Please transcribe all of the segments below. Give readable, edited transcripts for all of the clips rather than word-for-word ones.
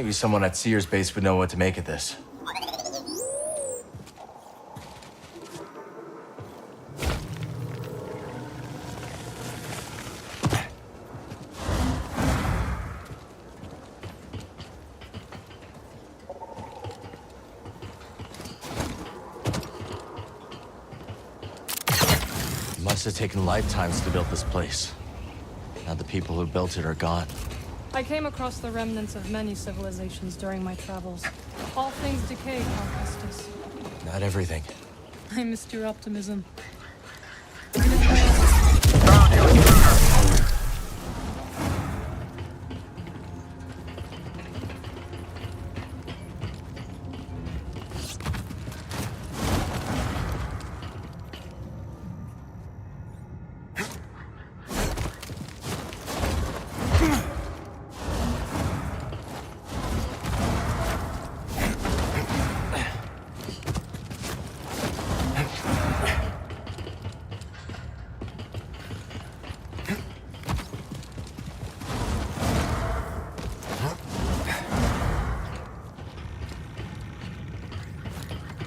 Maybe someone at Seer's base would know what to make of this. Must have taken lifetimes to build this place. Now the people who built it are gone. I came across the remnants of many civilizations during my travels. All things decay, Count Estus. Not everything. I missed your optimism.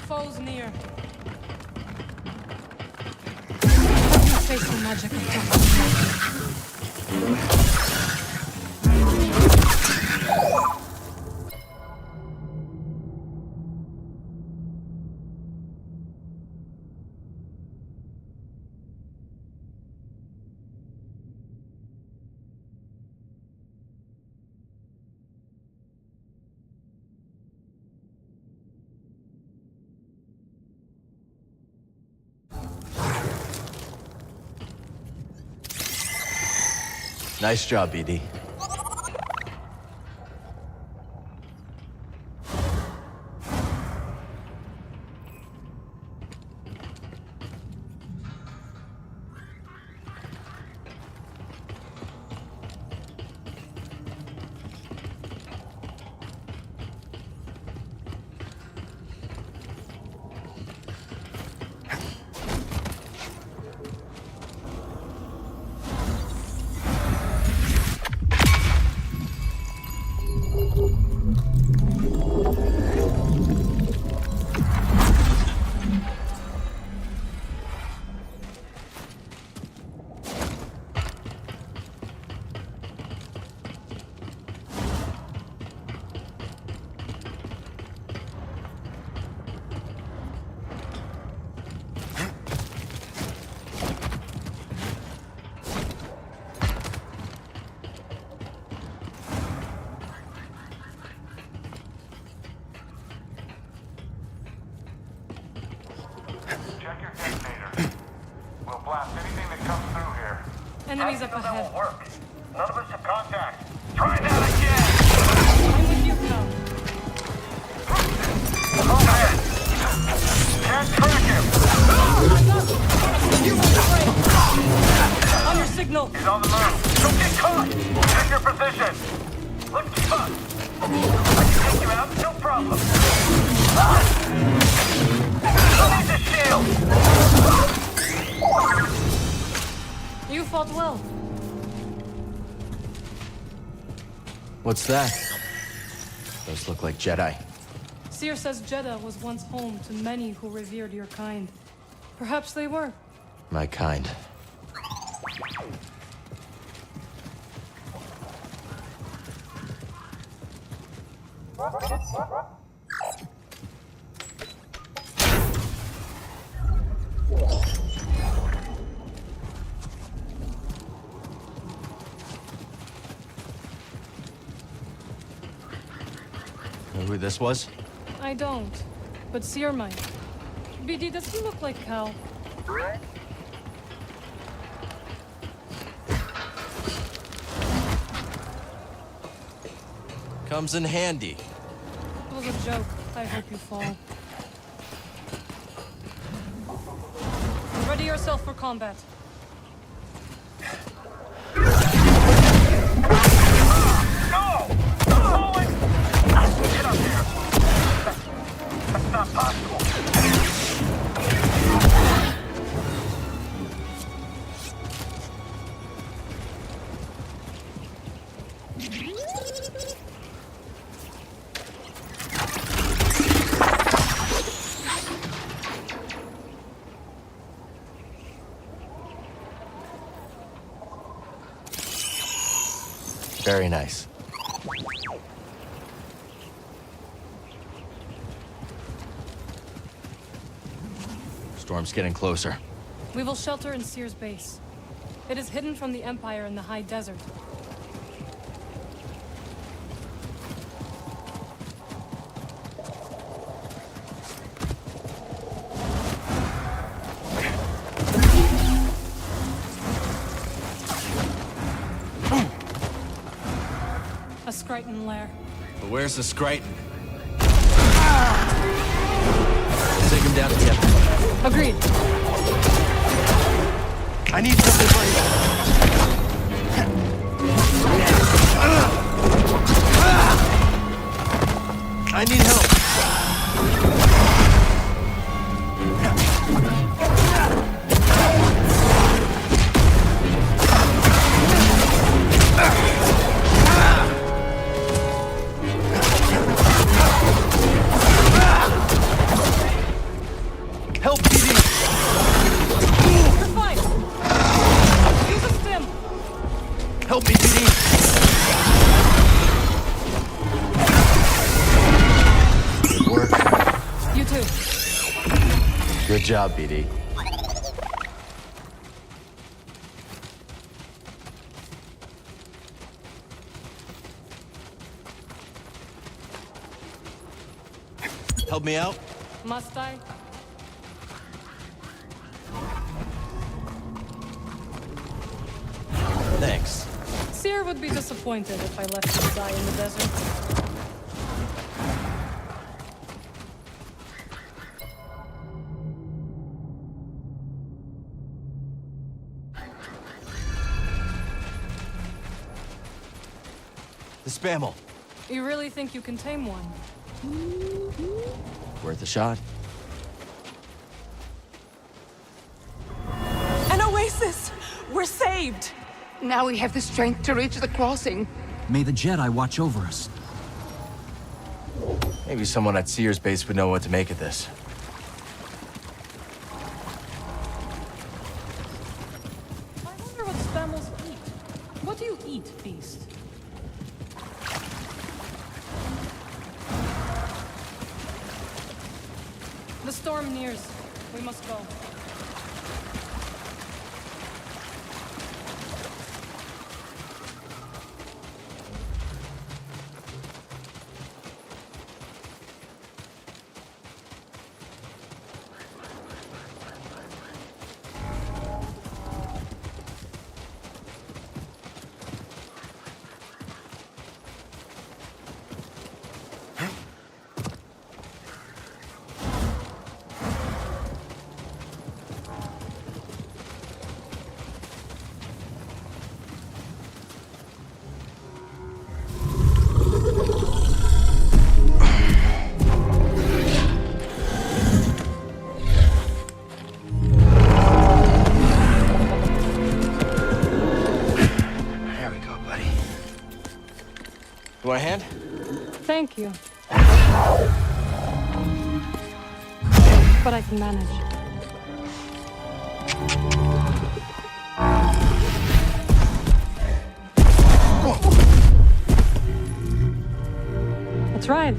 Foes near. Face the magic of Nice job, BD. Check your detonator. We'll blast anything that comes through here. enemies up That ahead. won't work. None of us have contact. Try that again! I'm with you, Cal. Overhead! Can't track him! You were afraid. On your signal. He's on the move. Don't get caught! Check your position! Let's keep up! I can take you out, no problem. I need the shield! You fought well. What's that? Those look like Jedi. Seer says Jeddah was once home to many who revered your kind. Perhaps they were. My kind. Know who this was? I don't. But Seer might. BD, does he look like Cal? Comes in handy. It was a joke. I hope you fall. Ready yourself for combat. No! Falling! Get up here! That's not possible. Very nice. Storm's getting closer. We will shelter in Seer's base. It is hidden from the Empire in the high desert. A Skriton lair. But where's the Skriton? Take him down to the Empire. Agreed. I need something right now. I need help. Help, PD! You're fine. Use a stim. Help me, PD! Good work. You too. Good job, BD. Help me out? Must I? Thanks. Seer would be disappointed if I left him to die in the desert. The Spammel. You really think you can tame one? Worth a shot. An oasis! We're saved! Now we have the strength to reach the crossing. May the Jedi watch over us. Maybe someone at Seer's base would know what to make of this. I wonder what spammels eat. What do you eat, beast? The storm nears. We must go. You want a hand? Thank you. But I can manage. That's right.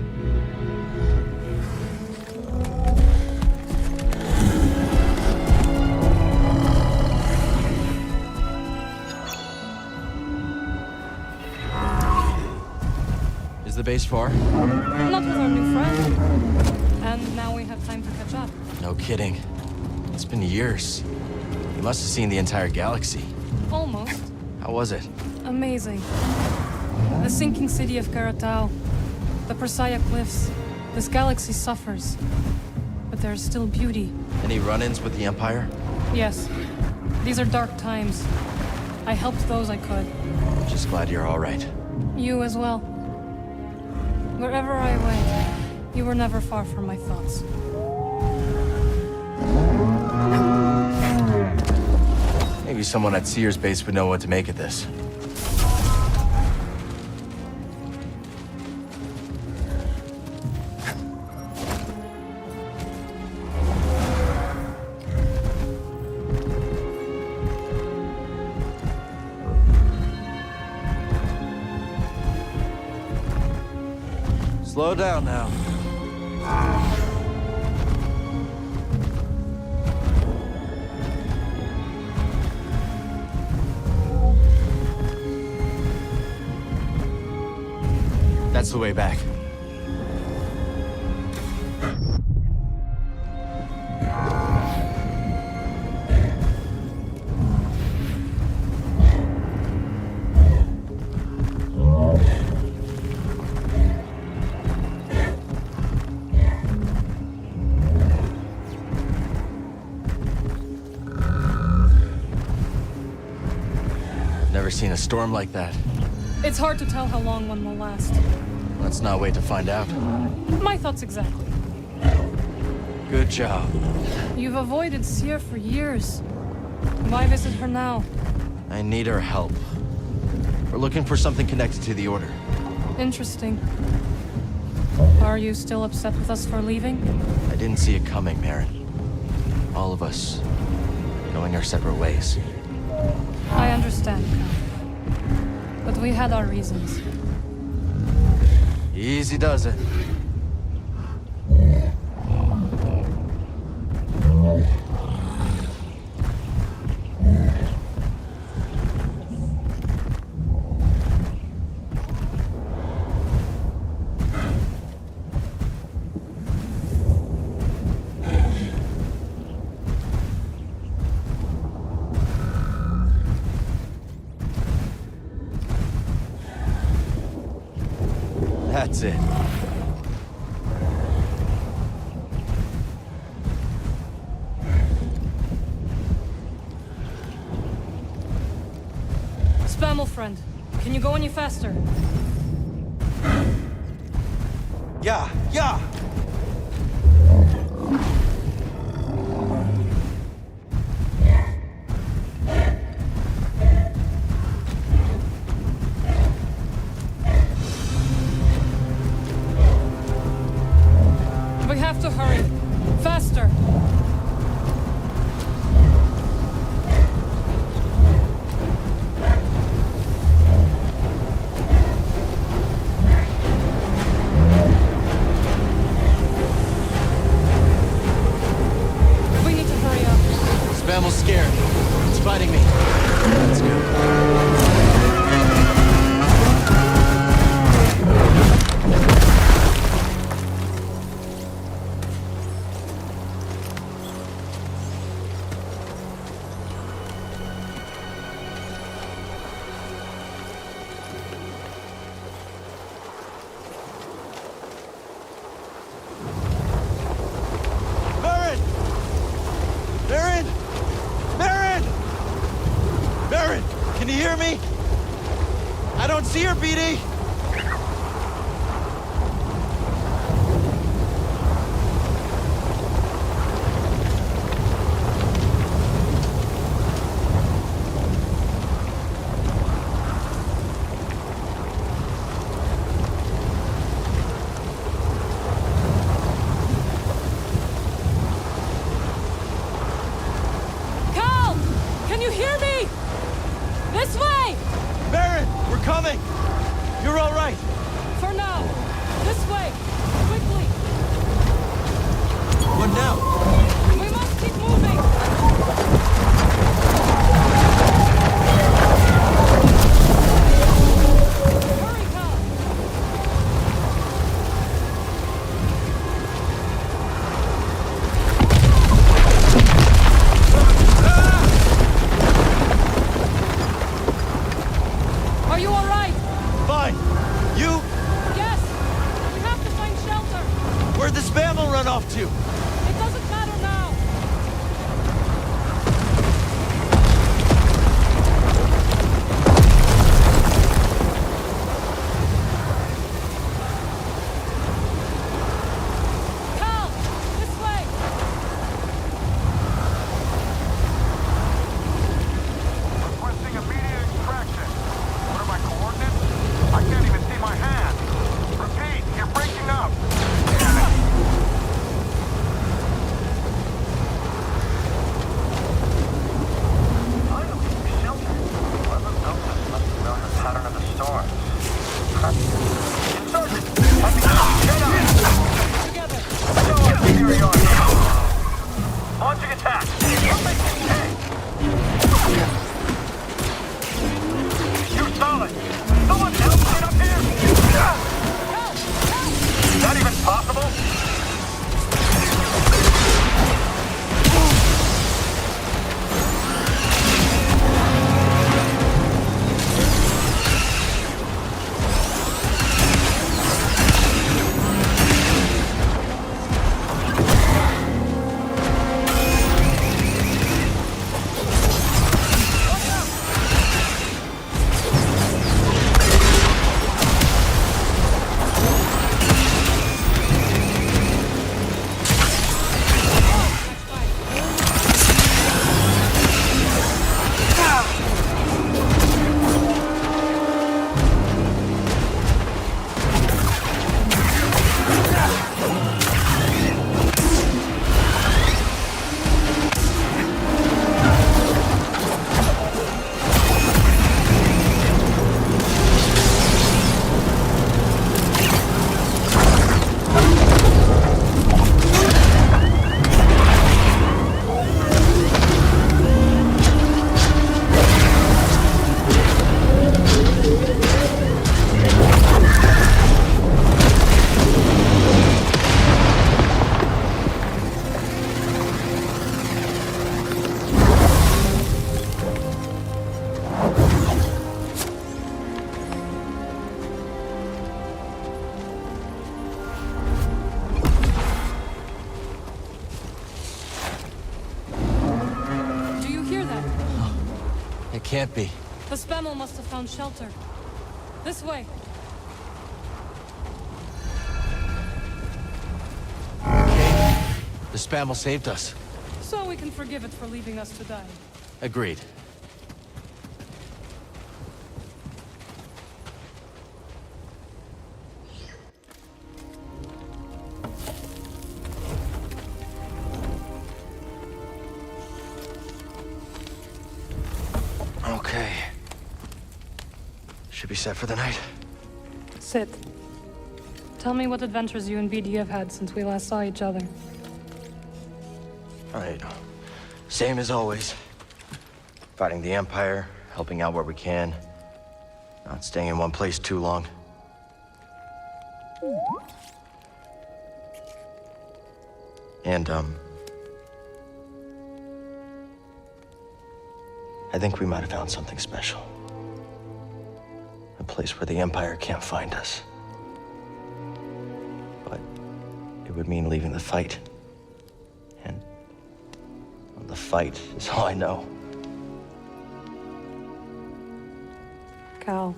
Is the base far? Not with our new friend. And now we have time to catch up. No kidding. It's been years. You must have seen the entire galaxy. Almost. How was it? Amazing. The sinking city of Karatao. The Persaya Cliffs. This galaxy suffers. But there is still beauty. Any run-ins with the Empire? Yes. These are dark times. I helped those I could. Just glad you're all right. You as well. Wherever I went, you were never far from my thoughts. Maybe someone at Seer's base would know what to make of this. Slow down now. That's the way back. Never seen a storm like that. It's hard to tell how long one will last. Let's not wait to find out. My thoughts exactly. Good job. You've avoided Seer for years. Why visit her now? I need her help. We're looking for something connected to the Order. Interesting. Are you still upset with us for leaving? I didn't see it coming, Merrin. All of us going our separate ways. I understand, Cal. But we had our reasons. Easy does it. That's it. Spammel friend, can you go any faster? Yeah, yeah! We have to hurry. Faster! We need to hurry up. Spammel's scared. It's fighting me. Let's go. Merrin! Merrin! Merrin! Merrin! Can you hear me? I don't see her, BD! Cal! Can you hear me? This way! Merrin! We're coming! You're all right! For now. This way. Quickly. What now? We must keep moving. Hurry, Cal. Are you all right? Fine! You? Yes. We have to find shelter. Where'd the Spammel run off to? It doesn't matter now. Cal, this way. Requesting immediate extraction. What are my coordinates? I can't even see my hand. Repeat, you're breaking up. Damn it. can't be. The Spammel must have found shelter. This way. The Spammel saved us. So we can forgive it for leaving us to die. Agreed. Okay. Should be set for the night. Sit. Tell me what adventures you and BD have had since we last saw each other. Alright. Same as always. Fighting the Empire, helping out where we can. Not staying in one place too long. And, I think we might have found something special. A place where the Empire can't find us. But it would mean leaving the fight. And the fight is all I know. Cal.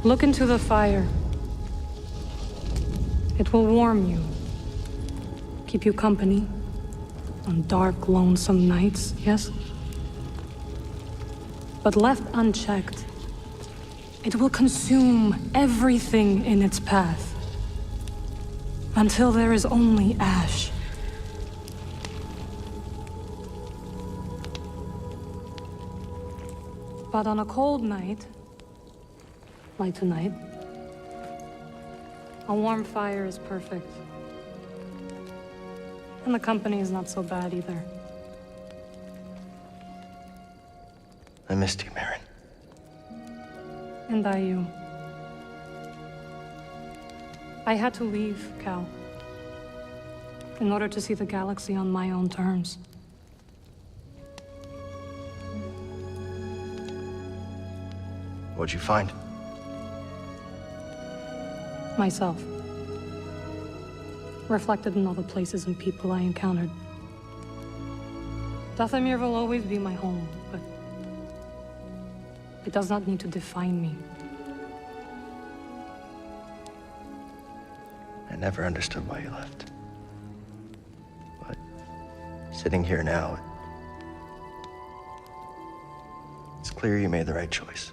Look into the fire. It will warm you. Keep you company. On dark, lonesome nights, yes? But left unchecked, it will consume everything in its path. Until there is only ash. But on a cold night, like tonight, a warm fire is perfect. And the company is not so bad either. I missed you, Marin. And I you. I had to leave, Cal. In order to see the galaxy on my own terms. What'd you find? Myself. Reflected in all the places and people I encountered. Dathomir will always be my home, but it does not need to define me. I never understood why you left. But sitting here now, it's clear you made the right choice.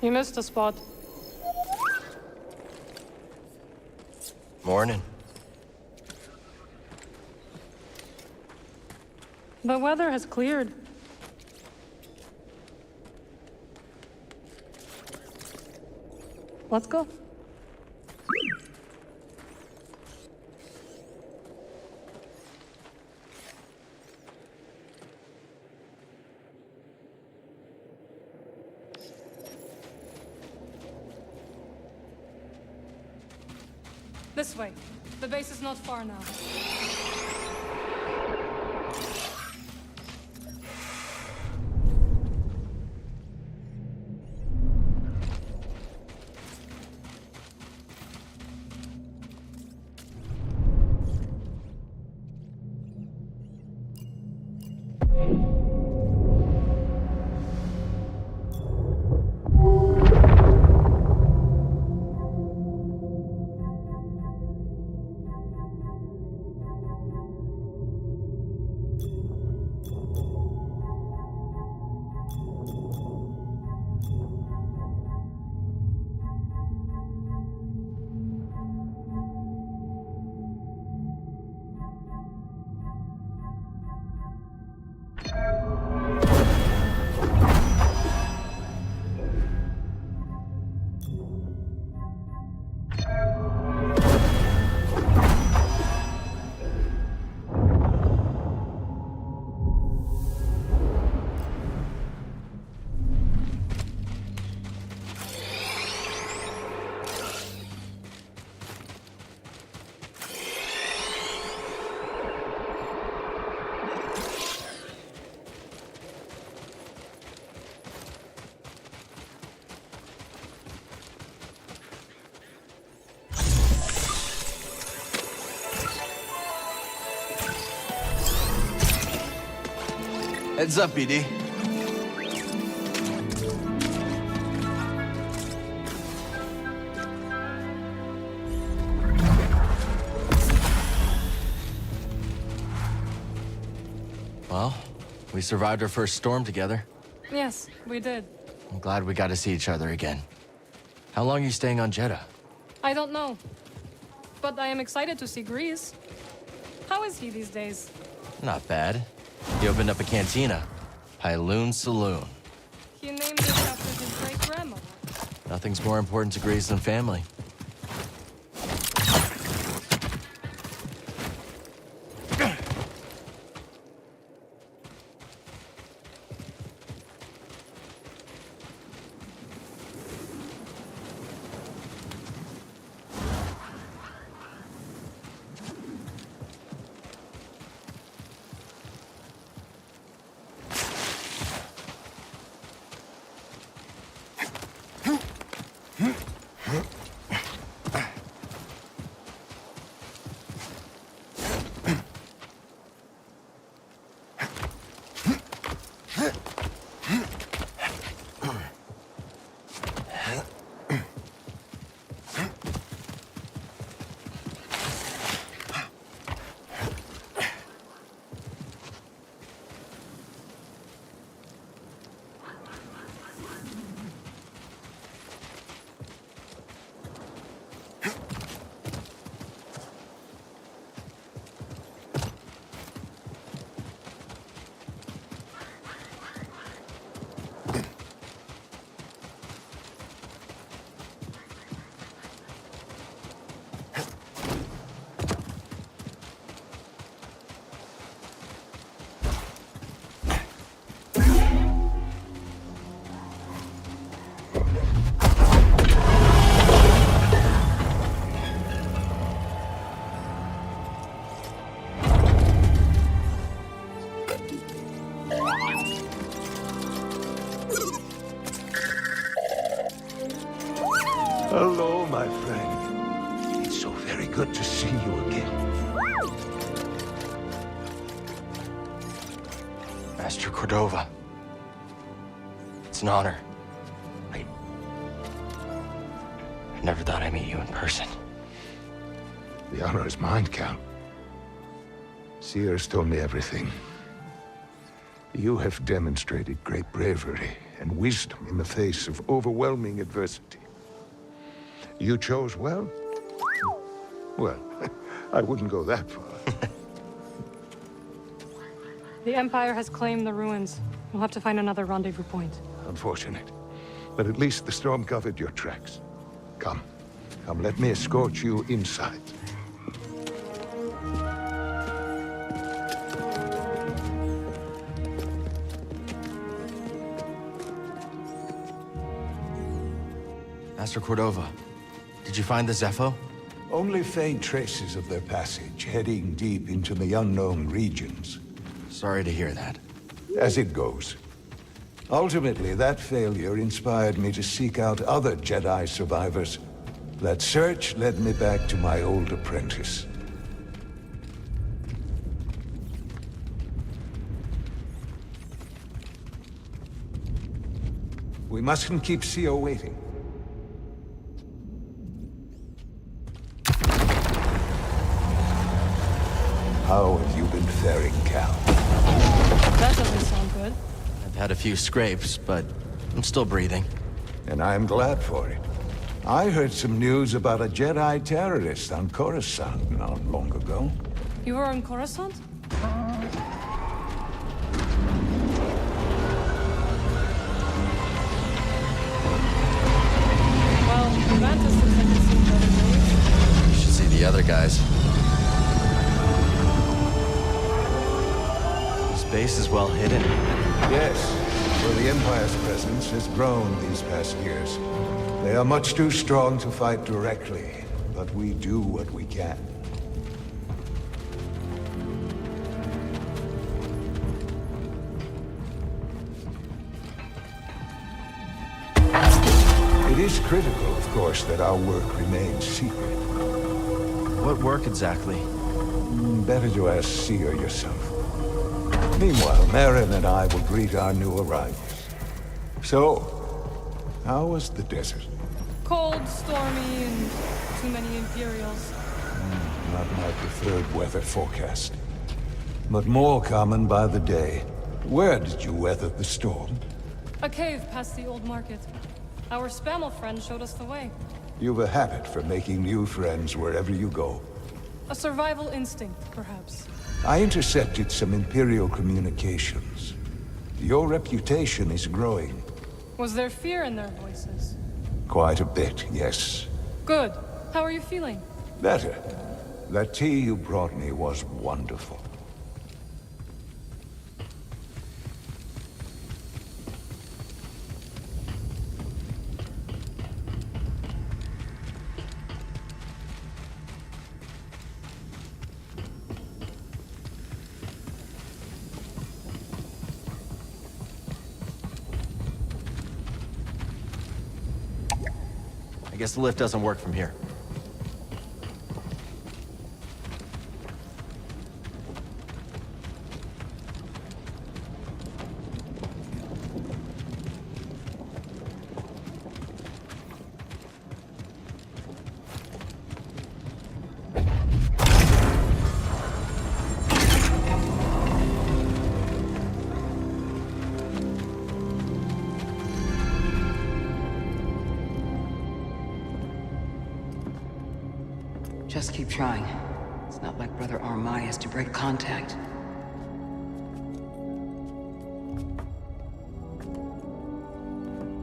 You missed a spot. Morning. The weather has cleared. Let's go. This way. The base is not far now. Heads up, BD. Well, we survived our first storm together. Yes, we did. I'm glad we got to see each other again. How long are you staying on Jeddah? I don't know. But I am excited to see Grease. How is he these days? Not bad. He opened up a cantina. Pyloon Saloon. He named it after his great-grandmother. Nothing's more important to Grease than family. Hello, my friend. It's so very good to see you again. Master Cordova. It's an honor. I never thought I'd meet you in person. The honor is mine, Count. Seers told me everything. You have demonstrated great bravery and wisdom in the face of overwhelming adversity. You chose well? Well, I wouldn't go that far. The Empire has claimed the ruins. We'll have to find another rendezvous point. Unfortunate. But at least the storm covered your tracks. Come. Come, let me escort you inside. Master Cordova, did you find the Zepho? Only faint traces of their passage, heading deep into the unknown regions. Sorry to hear that. As it goes. Ultimately, that failure inspired me to seek out other Jedi survivors. That search led me back to my old apprentice. We mustn't keep CO waiting. How have you been faring, Cal? That doesn't sound good. I've had a few scrapes, but I'm still breathing. And I'm glad for it. I heard some news about a Jedi terrorist on Coruscant not long ago. You were on Coruscant? Well, Mantis looks like it's seen better days. You should see the other guys. This base is well hidden. Yes, for the Empire's presence has grown these past years. They are much too strong to fight directly, but we do what we can. It is critical, of course, that our work remains secret. What work exactly? Better to ask Seer yourself. Meanwhile, Marin and I will greet our new arrivals. So, how was the desert? Cold, stormy, and too many Imperials. Not my preferred weather forecast. But more common by the day. Where did you weather the storm? A cave past the old market. Our Spammel friend showed us the way. You've a habit for making new friends wherever you go. A survival instinct, perhaps. I intercepted some Imperial communications. Your reputation is growing. Was there fear in their voices? Quite a bit, yes. Good. How are you feeling? Better. That tea you brought me was wonderful. I guess the lift doesn't work from here. Just keep trying. It's not like Brother Armai has to break contact.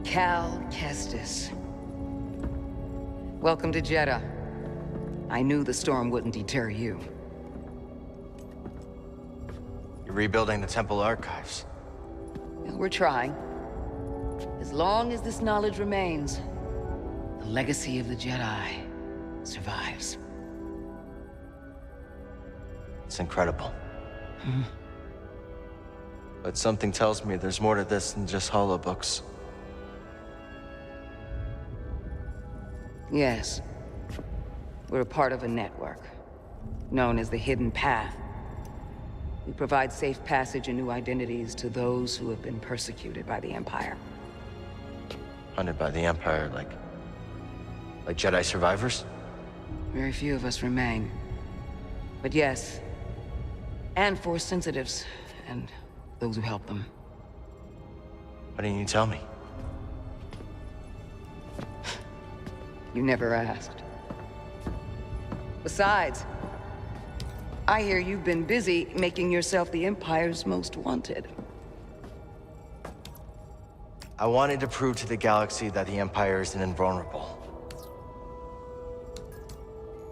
Cal Kestis. Welcome to Jeddah. I knew the storm wouldn't deter you. You're rebuilding the temple archives. Well, we're trying. As long as this knowledge remains, the legacy of the Jedi survives. It's incredible. But something tells me there's more to this than just holobooks. Yes. We're a part of a network, known as the Hidden Path. We provide safe passage and new identities to those who have been persecuted by the Empire. Hunted by the Empire, like Jedi survivors? Very few of us remain. But yes, and Force sensitives, and those who help them. Why didn't you tell me? You never asked. Besides, I hear you've been busy making yourself the Empire's most wanted. I wanted to prove to the galaxy that the Empire isn't invulnerable.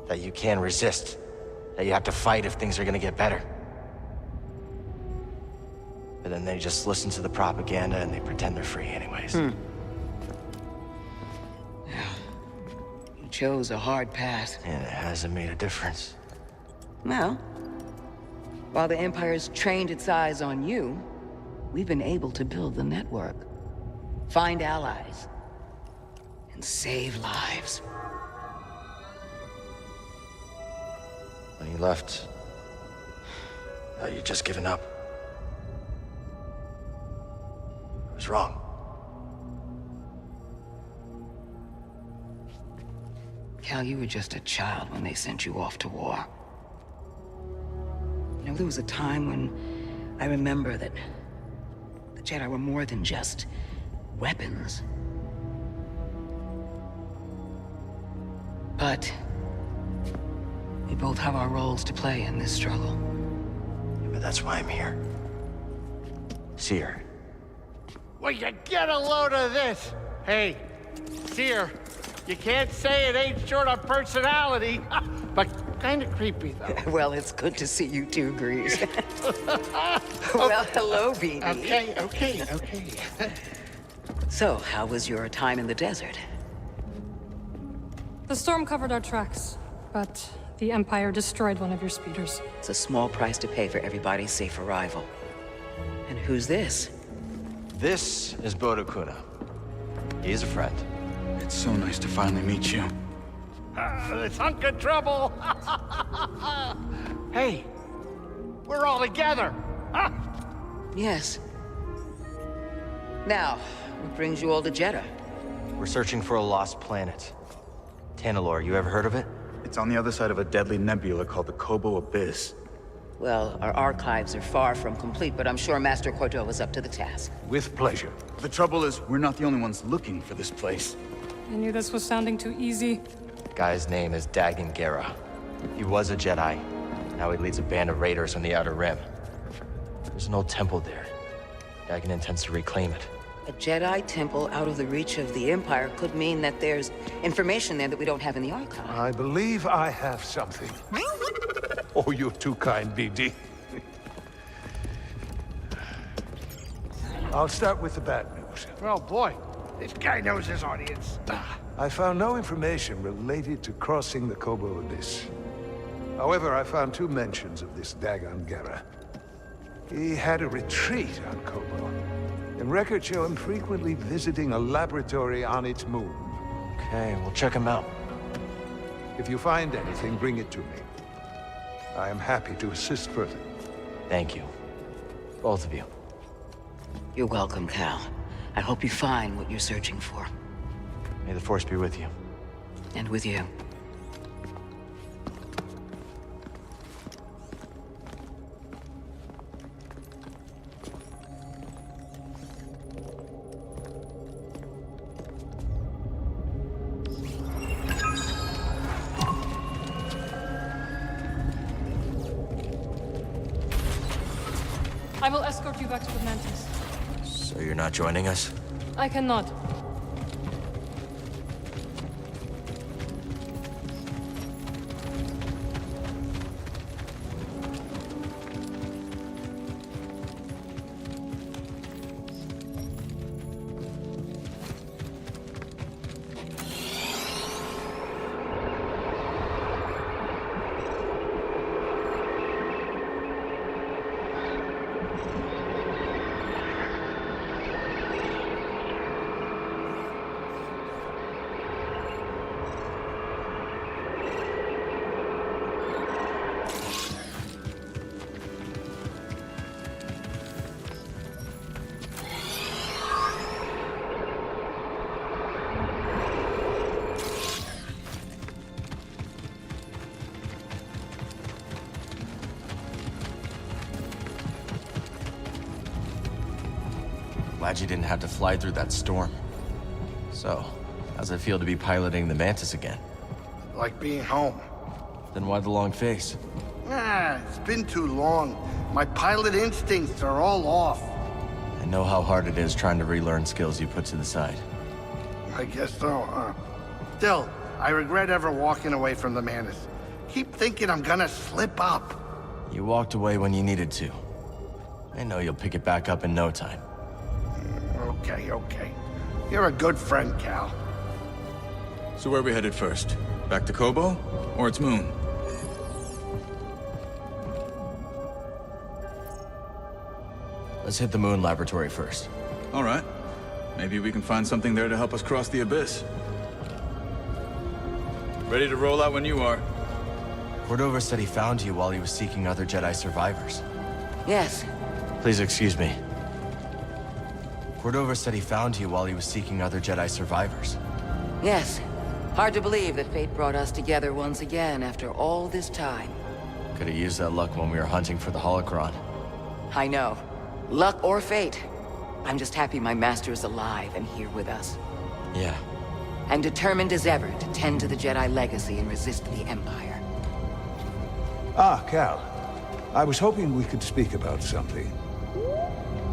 That you can resist. That you have to fight if things are gonna get better. But then they just listen to the propaganda and they pretend they're free anyways. You chose a hard path. And it hasn't made a difference. Well, while the Empire's trained its eyes on you, we've been able to build the network. Find allies. And save lives. When you left, you'd just given up. I was wrong. Cal, you were just a child when they sent you off to war. You know, there was a time when I remember that the Jedi were more than just weapons. But we both have our roles to play in this struggle. Yeah, but that's why I'm here. Seer. Will you get a load of this? Hey, Seer, you can't say it ain't short on personality, but kind of creepy, though. Well, it's good to see you too, Grease. Well, hello, BD. Okay. So, how was your time in the desert? The storm covered our tracks, but the Empire destroyed one of your speeders. It's a small price to pay for everybody's safe arrival. And who's this? This is Bodo Kuna. He's a friend. It's so nice to finally meet you. This hunk of trouble. Hey, we're all together. Huh? Yes. Now, what brings you all to Jeddah? We're searching for a lost planet. Tanalorr, you ever heard of it? It's on the other side of a deadly nebula called the Kobo Abyss. Well, our archives are far from complete, but I'm sure Master Cordova's up to the task. With pleasure. The trouble is, we're not the only ones looking for this place. I knew this was sounding too easy. The guy's name is Dagan Gera. He was a Jedi. Now he leads a band of raiders on the Outer Rim. There's an old temple there. Dagan intends to reclaim it. A Jedi temple out of the reach of the Empire could mean that there's information there that we don't have in the archive. I believe I have something. Oh, you're too kind, BD. I'll start with the bad news. Oh boy, this guy knows his audience. I found no information related to crossing the Kobo Abyss. However, I found 2 mentions of this Dagan Gera. He had a retreat on Kobo, and records show him frequently visiting a laboratory on its moon. Okay, we'll check him out. If you find anything, bring it to me. I am happy to assist further. Thank you. Both of you. You're welcome, Cal. I hope you find what you're searching for. May the Force be with you. And with you. I will escort you back to the Mantis. So you're not joining us? I cannot. Glad you didn't have to fly through that storm. So, How's it feel to be piloting the Mantis again? Like being home. Then why the long face? It's been too long. My pilot instincts are all off. I know how hard it is trying to relearn skills you put to the side. I guess so, huh? Still, I regret ever walking away from the Mantis. Keep thinking I'm gonna slip up. You walked away when you needed to. I know you'll pick it back up in no time. Okay. You're a good friend, Cal. So where are we headed first? Back to Kobo? Or its moon? Let's hit the moon laboratory first. All right. Maybe we can find something there to help us cross the abyss. Ready to roll out when you are. Cordova said he found you while he was seeking other Jedi survivors. Yes. Please excuse me. Cordova said he found you while he was seeking other Jedi survivors. Yes. Hard to believe that fate brought us together once again after all this time. Could have used that luck when we were hunting for the holocron. I know. Luck or fate. I'm just happy my master is alive and here with us. Yeah. And determined as ever to tend to the Jedi legacy and resist the Empire. Ah, Cal. I was hoping we could speak about something.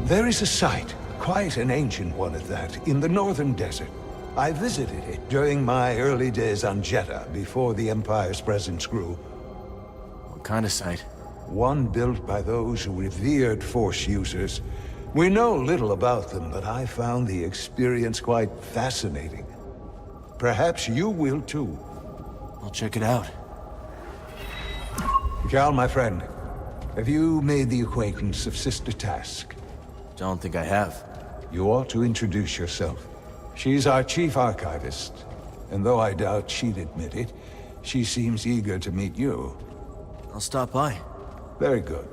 There is a site, quite an ancient one at that, in the northern desert. I visited it during my early days on Jeddah, before the Empire's presence grew. What kind of site? One built by those who revered Force users. We know little about them, but I found the experience quite fascinating. Perhaps you will too. I'll check it out. Cal, my friend, have you made the acquaintance of Sister Task? Don't think I have. You ought to introduce yourself. She's our chief archivist, and though I doubt she'd admit it, she seems eager to meet you. I'll stop by. Very good.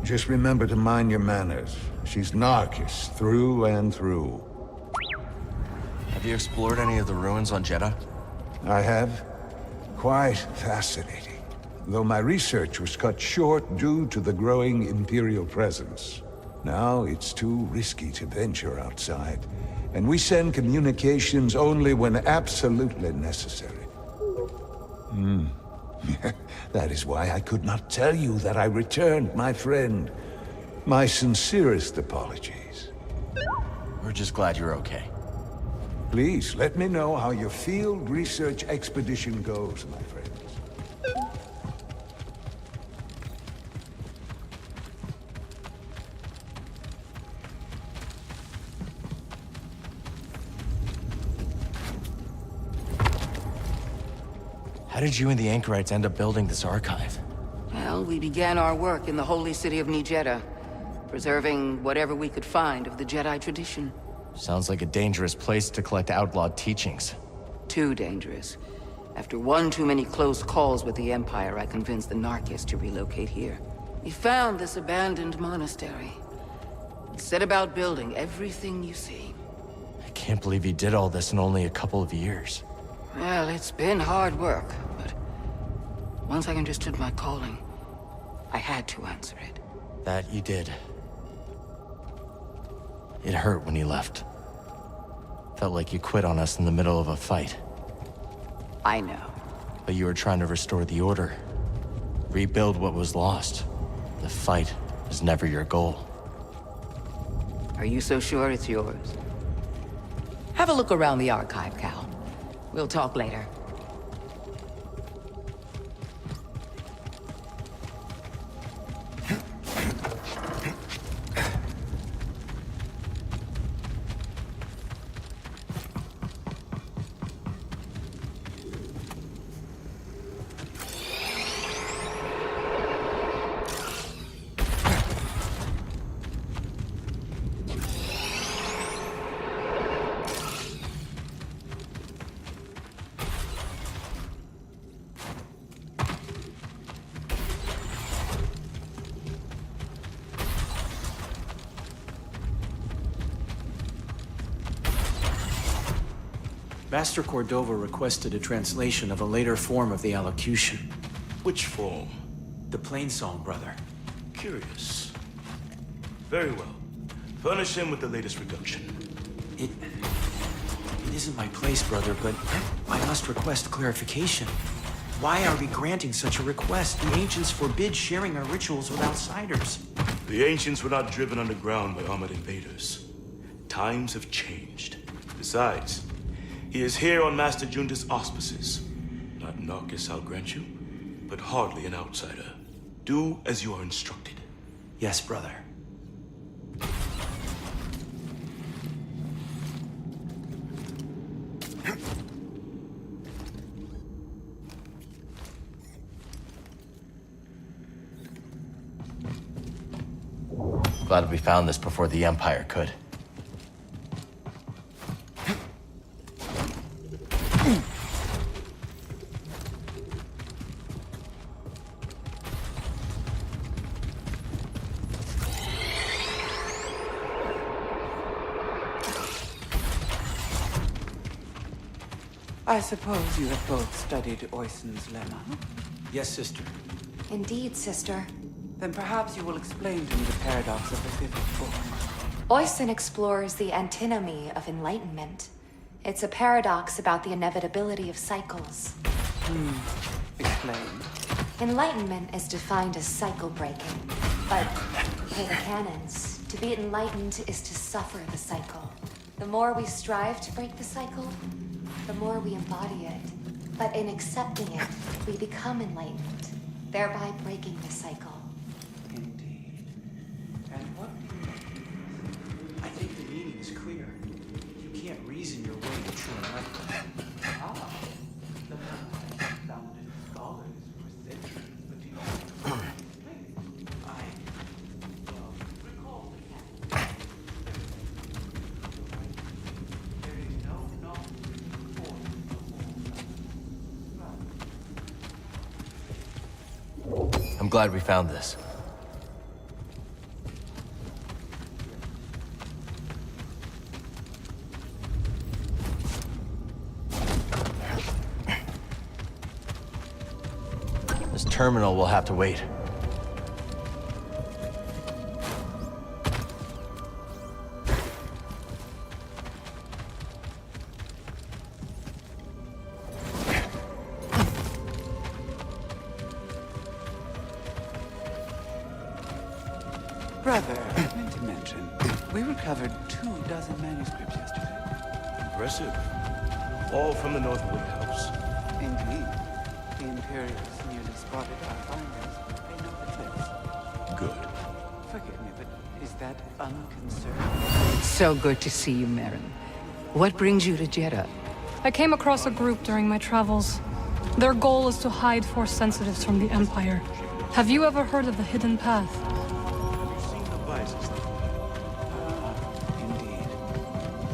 Just remember to mind your manners. She's Narcus, through and through. Have you explored any of the ruins on Jeddah? I have. Quite fascinating. Though my research was cut short due to the growing Imperial presence. Now it's too risky to venture outside, and we send communications only when absolutely necessary. That is why I could not tell you that I returned, my friend. My sincerest apologies. We're just glad you're okay. Please, let me know how your field research expedition goes, my friends. How did you and the Anchorites end up building this archive? Well, we began our work in the holy city of Jeddah, preserving whatever we could find of the Jedi tradition. Sounds like a dangerous place to collect outlawed teachings. Too dangerous. After one too many close calls with the Empire, I convinced the Narcus to relocate here. We found this abandoned monastery. And set about building everything you see. I can't believe you did all this in only a couple of years. Well, it's been hard work, but once I understood my calling, I had to answer it. That you did. It hurt when you left. Felt like you quit on us in the middle of a fight. I know. But you were trying to restore the Order. Rebuild what was lost. The fight was never your goal. Are you so sure it's yours? Have a look around the archive, Cal. We'll talk later. Master Cordova requested a translation of a later form of the allocution. Which form? The Plainsong, brother. Curious. Very well. Furnish him with the latest reduction. It It isn't my place, brother, but I must request clarification. Why are we granting such a request? The ancients forbid sharing our rituals with outsiders. The ancients were not driven underground by armored invaders. Times have changed. Besides, he is here on Master Junta's auspices. Not Narcus, I'll grant you, but hardly an outsider. Do as you are instructed. Yes, brother. Glad we found this before the Empire could. I suppose you have both studied Oisin's lemma? Yes, sister. Indeed, sister. Then perhaps you will explain to me the paradox of the fifth form. Oisin explores the antinomy of enlightenment. It's a paradox about the inevitability of cycles. Explain. Enlightenment is defined as cycle breaking, but per the canons, to be enlightened is to suffer the cycle. The more we strive to break the cycle, the more we embody it. But in accepting it, we become enlightened, thereby breaking the cycle. Indeed. And what do you mean? I think the meaning is clear. You can't reason your way to true enlightenment. Ah, the lemma has founded scholars for centuries, but do you know? I recall the canon. There is no knowledge before the whole. I'm glad we found this. This terminal will have to wait. Brother, I meant to mention, we recovered 24 manuscripts yesterday. Impressive. All from the North Wing House. Indeed. The Imperials nearly spotted our findings, but they know the place. Good. Forgive me, but is that unconcerned? So good to see you, Merrin. What brings you to Jeddah? I came across a group during my travels. Their goal is to hide Force sensitives from the Empire. Have you ever heard of the Hidden Path? Indeed.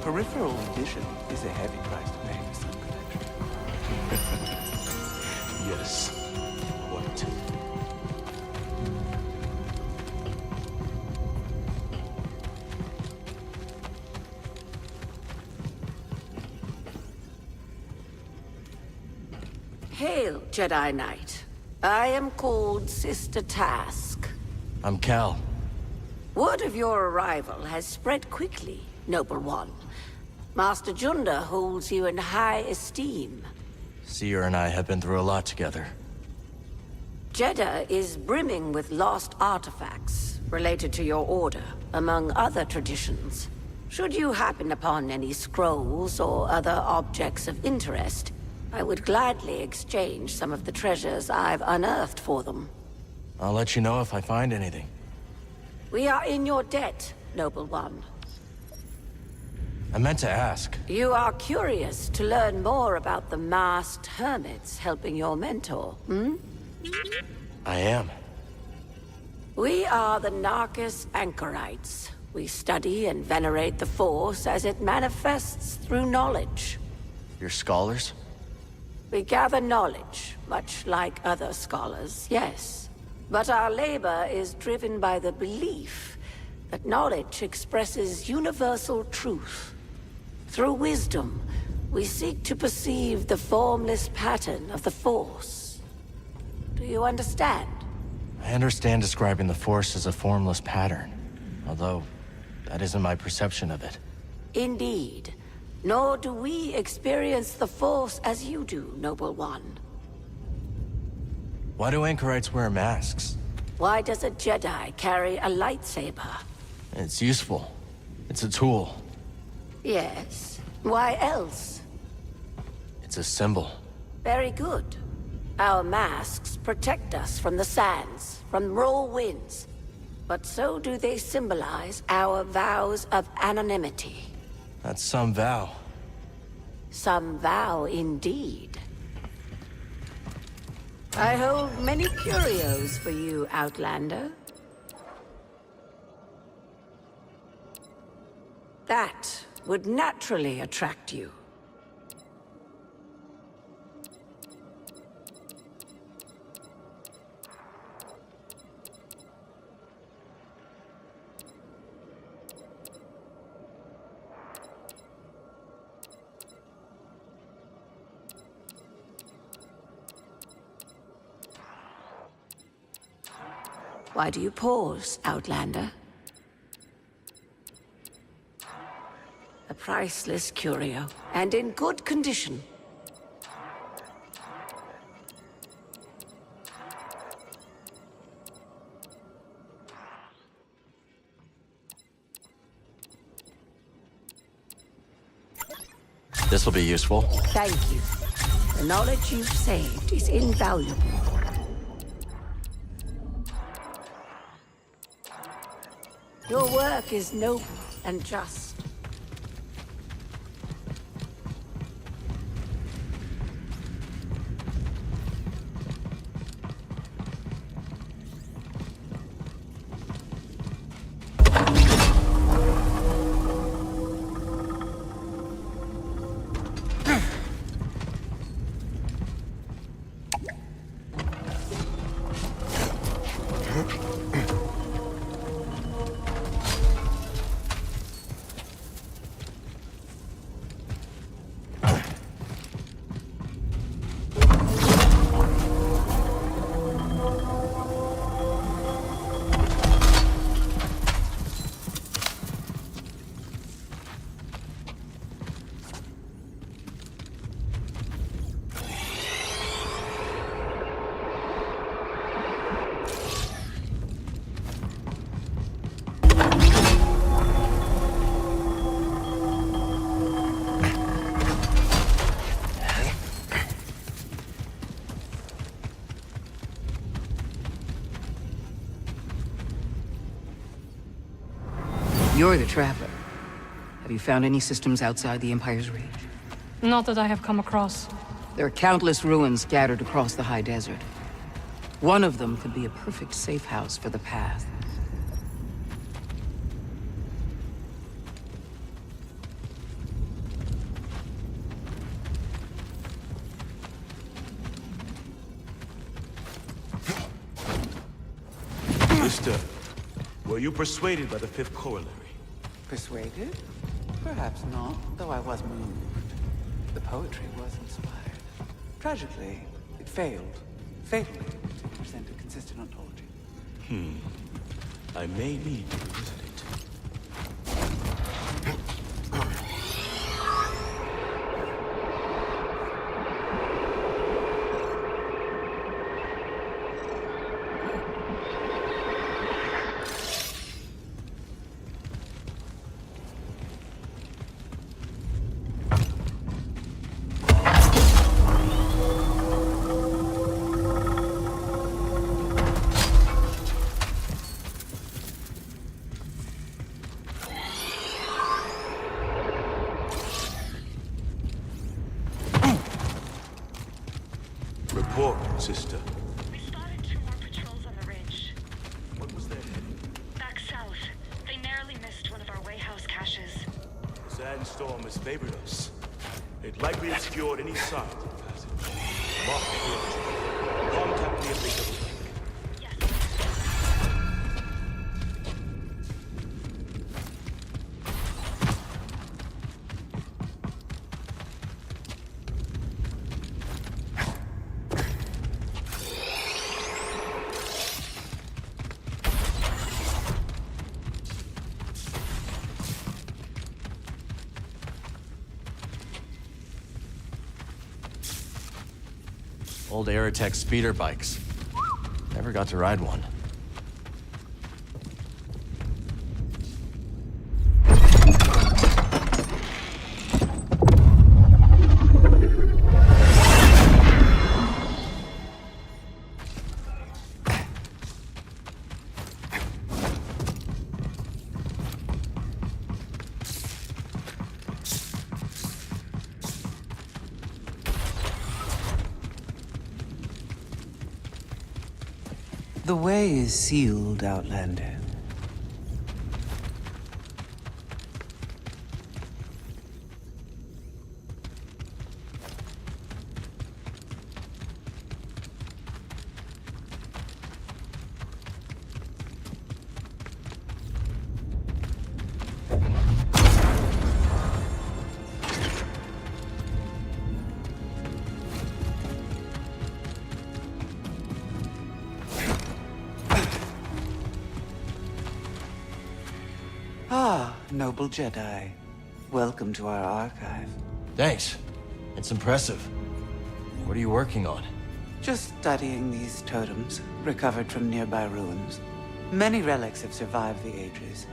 Peripheral vision is a heavy price to pay for some protection. Yes. What? Hail, Jedi Knight. I am called Sister Task. I'm Cal. Word of your arrival has spread quickly, Noble One. Master Junda holds you in high esteem. Seer and I have been through a lot together. Jeddah is brimming with lost artifacts related to your order, among other traditions. Should you happen upon any scrolls or other objects of interest, I would gladly exchange some of the treasures I've unearthed for them. I'll let you know if I find anything. We are in your debt, Noble One. I meant to ask. You are curious to learn more about the masked hermits helping your mentor, hmm? I am. We are the Narcus Anchorites. We study and venerate the Force as it manifests through knowledge. You're scholars? We gather knowledge, much like other scholars, yes. But our labor is driven by the belief that knowledge expresses universal truth. Through wisdom, we seek to perceive the formless pattern of the Force. Do you understand? I understand describing the Force as a formless pattern, although that isn't my perception of it. Indeed. Nor do we experience the Force as you do, Noble One. Why do anchorites wear masks? Why does a Jedi carry a lightsaber? It's useful. It's a tool. Yes. Why else? It's a symbol. Very good. Our masks protect us from the sands, from raw winds. But so do they symbolize our vows of anonymity. That's some vow. Some vow indeed. I hold many curios for you, Outlander. That would naturally attract you. Why do you pause, Outlander? A priceless curio, and in good condition. This'll be useful. Thank you. The knowledge you've saved is invaluable. Your work is noble and just. You're the Traveler. Have you found any systems outside the Empire's reach? Not that I have come across. There are countless ruins scattered across the high desert. One of them could be a perfect safe house for the Path. Mister, were you persuaded by the fifth corollary? Persuaded? Perhaps not, though I was moved. The poetry was inspired. Tragically, it failed, fatally, to present a consistent ontology. I may need to revisit it. Report, sister. We spotted 2 more patrols on the ridge. What was their heading? Back south. They narrowly missed one of our wayhouse caches. The sandstorm has favored us. It likely obscured any signs of passage. Mark the field. Contact me if they double back. Old Aerotech speeder bikes. Never got to ride one. The way is sealed, Outlander. Ah, noble Jedi. Welcome to our archive. Thanks. It's impressive. What are you working on? Just studying these totems, recovered from nearby ruins. Many relics have survived the ages,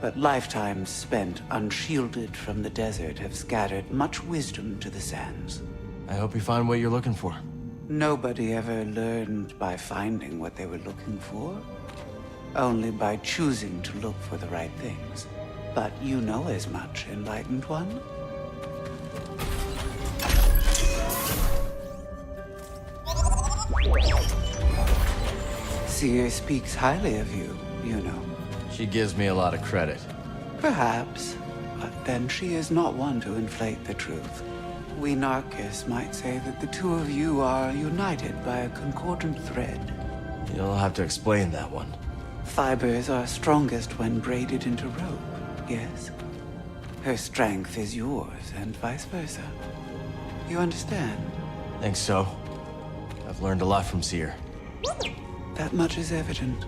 but lifetimes spent unshielded from the desert have scattered much wisdom to the sands. I hope you find what you're looking for. Nobody ever learned by finding what they were looking for. Only by choosing to look for the right things. But you know as much, Enlightened One. Seer speaks highly of you, you know. She gives me a lot of credit. Perhaps, but then she is not one to inflate the truth. We Narcus might say that the two of you are united by a concordant thread. You'll have to explain that one. Fibers are strongest when braided into rope, yes? Her strength is yours, and vice versa. You understand? Think so. I've learned a lot from Seer. That much is evident.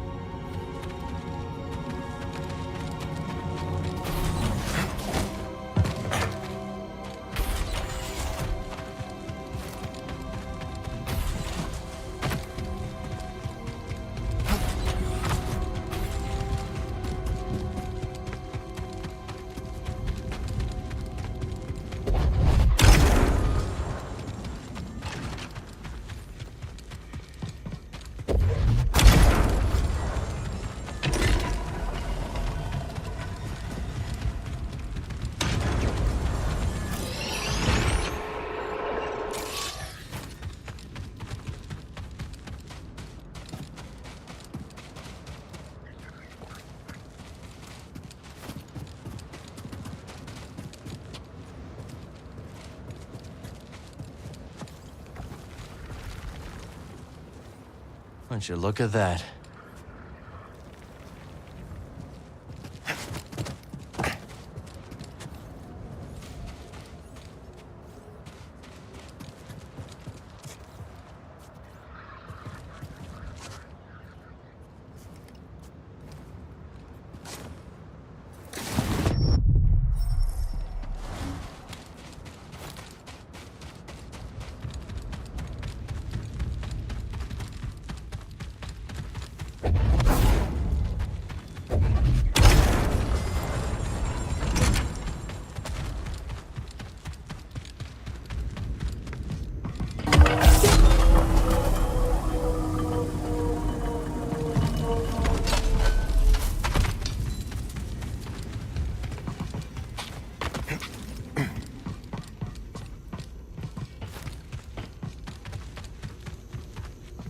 Won't you look at that?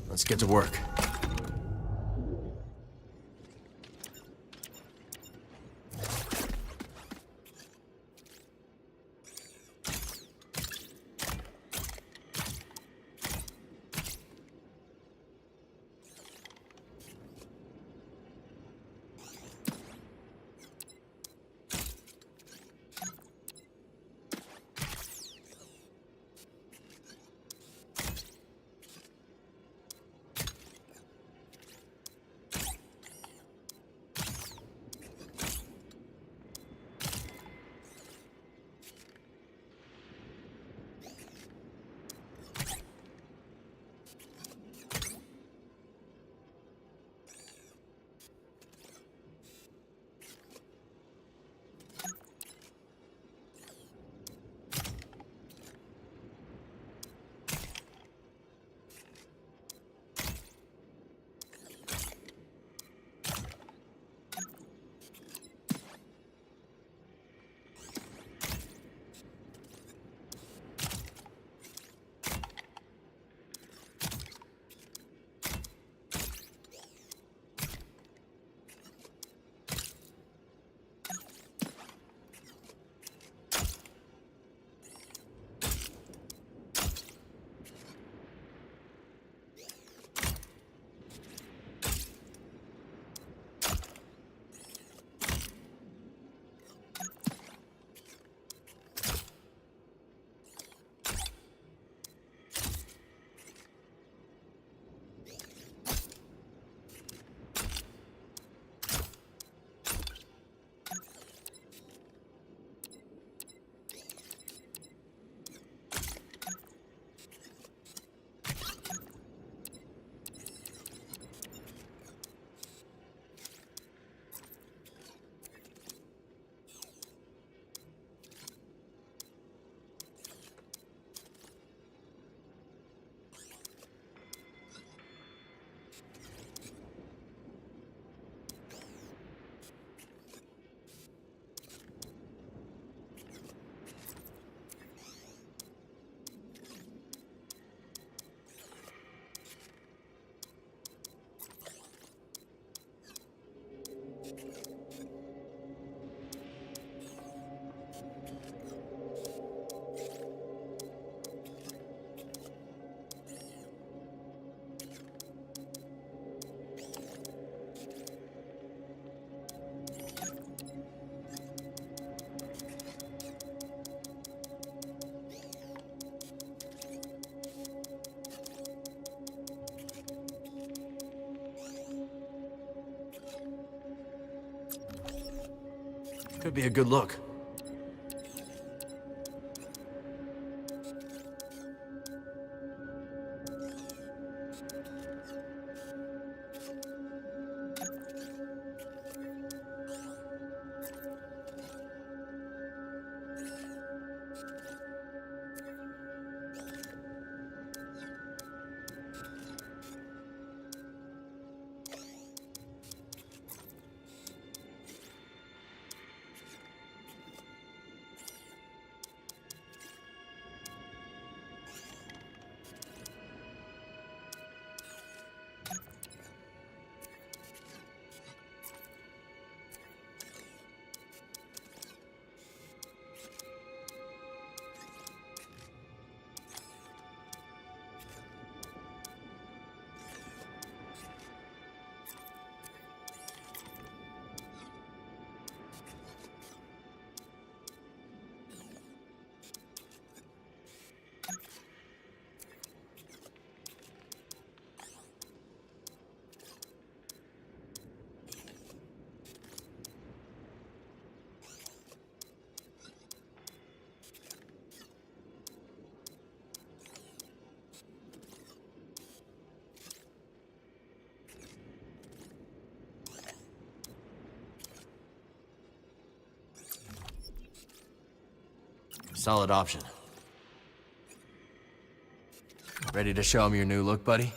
Let's get to work. Could be a good look. Solid option. Ready to show him your new look, buddy?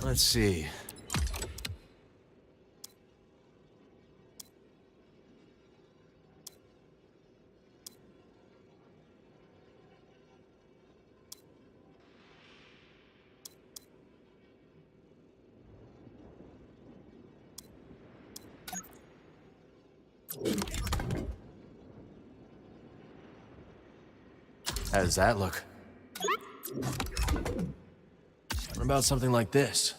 Let's see. How does that look? What about something like this?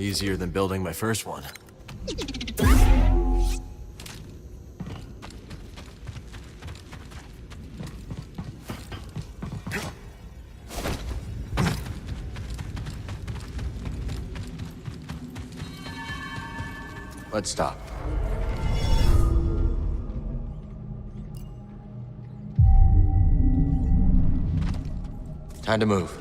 Easier than building my first one. Let's stop. Time to move.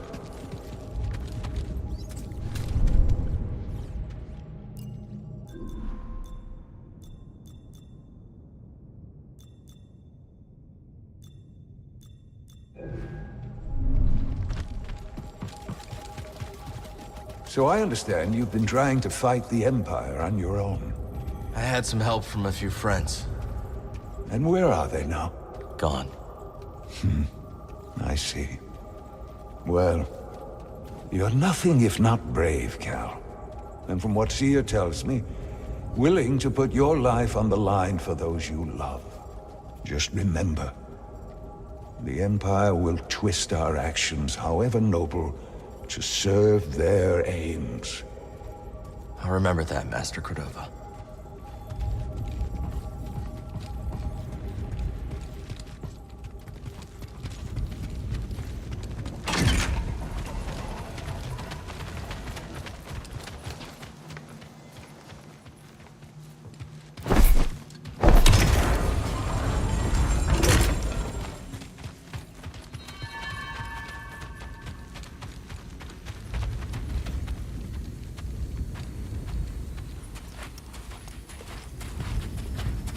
So I understand you've been trying to fight the Empire on your own. I had some help from a few friends. And where are they now? Gone. I see. Well, you're nothing if not brave, Cal. And from what Seer tells me, willing to put your life on the line for those you love. Just remember, the Empire will twist our actions, however noble, to serve their aims. I'll remember that, Master Cordova.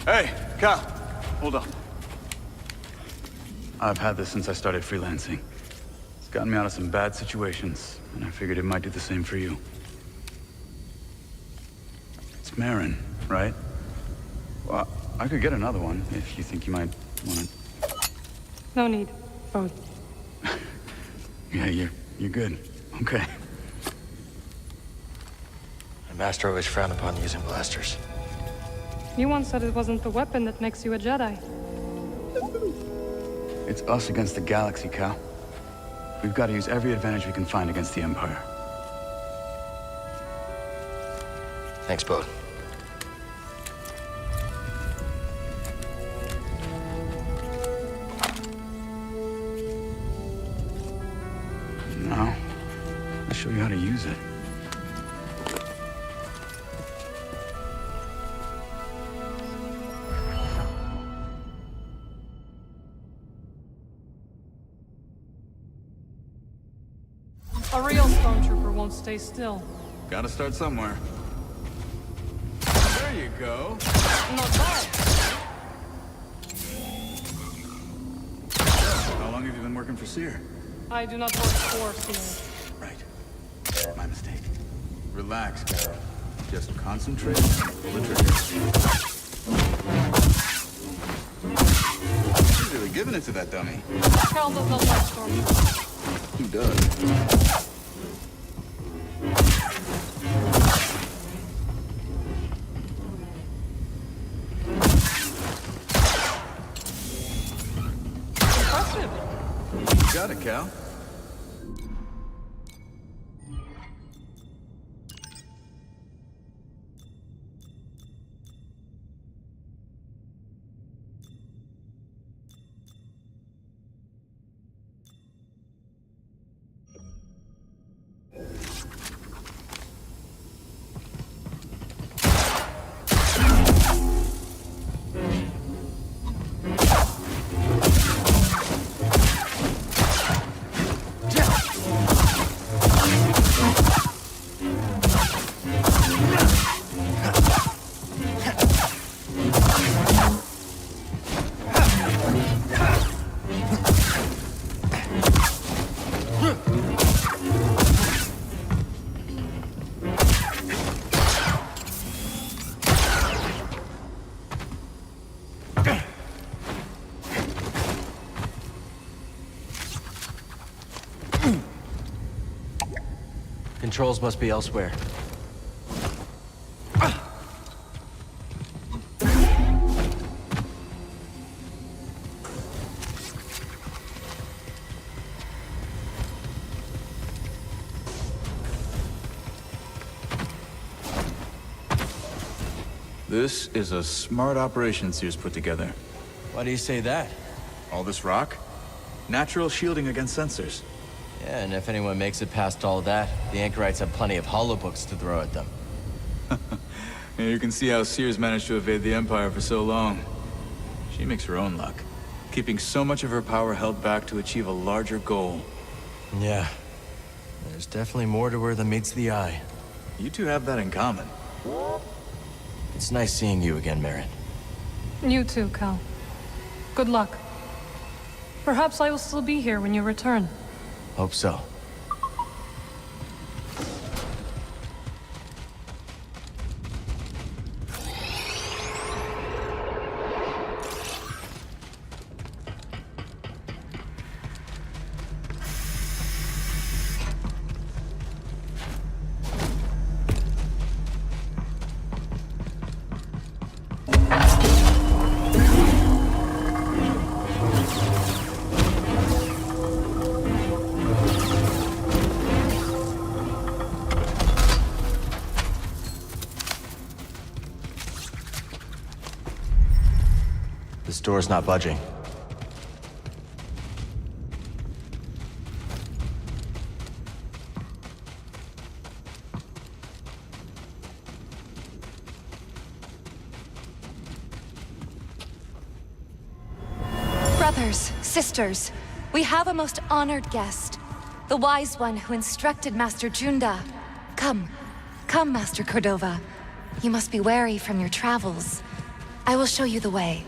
Hey, Cal, hold on. I've had this since I started freelancing. It's gotten me out of some bad situations, and I figured it might do the same for you. It's Marin, right? Well, I could get another one if you think you might want it. No need. Both. Yeah, you're good. Okay. My master always frowned upon using blasters. You once said it wasn't the weapon that makes you a Jedi. It's us against the galaxy, Cal. We've got to use every advantage we can find against the Empire. Thanks, Bode. Now, I'll show you how to use it. A real stormtrooper won't stay still. Gotta start somewhere. There you go. Not bad. How long have you been working for Seer? I do not work for Seer. Right. My mistake. Relax, Carol. Just concentrate and pull the trigger. She's really giving it to that dummy. Cal does not like stormtroopers. Who does? Impressive. Got it, Cal. Controls must be elsewhere. This is a smart operation Sears put together. Why do you say that? All this rock? Natural shielding against sensors. Yeah, and if anyone makes it past all that, the anchorites have plenty of holobooks to throw at them. Yeah, you can see how Sears managed to evade the Empire for so long. She makes her own luck, keeping so much of her power held back to achieve a larger goal. Yeah. There's definitely more to her than meets the eye. You two have that in common. It's nice seeing you again, Merrin. You too, Cal. Good luck. Perhaps I will still be here when you return. Hope so. This door's not budging. Brothers, sisters, we have a most honored guest. The wise one who instructed Master Junda. Come, Master Cordova. You must be wary from your travels. I will show you the way.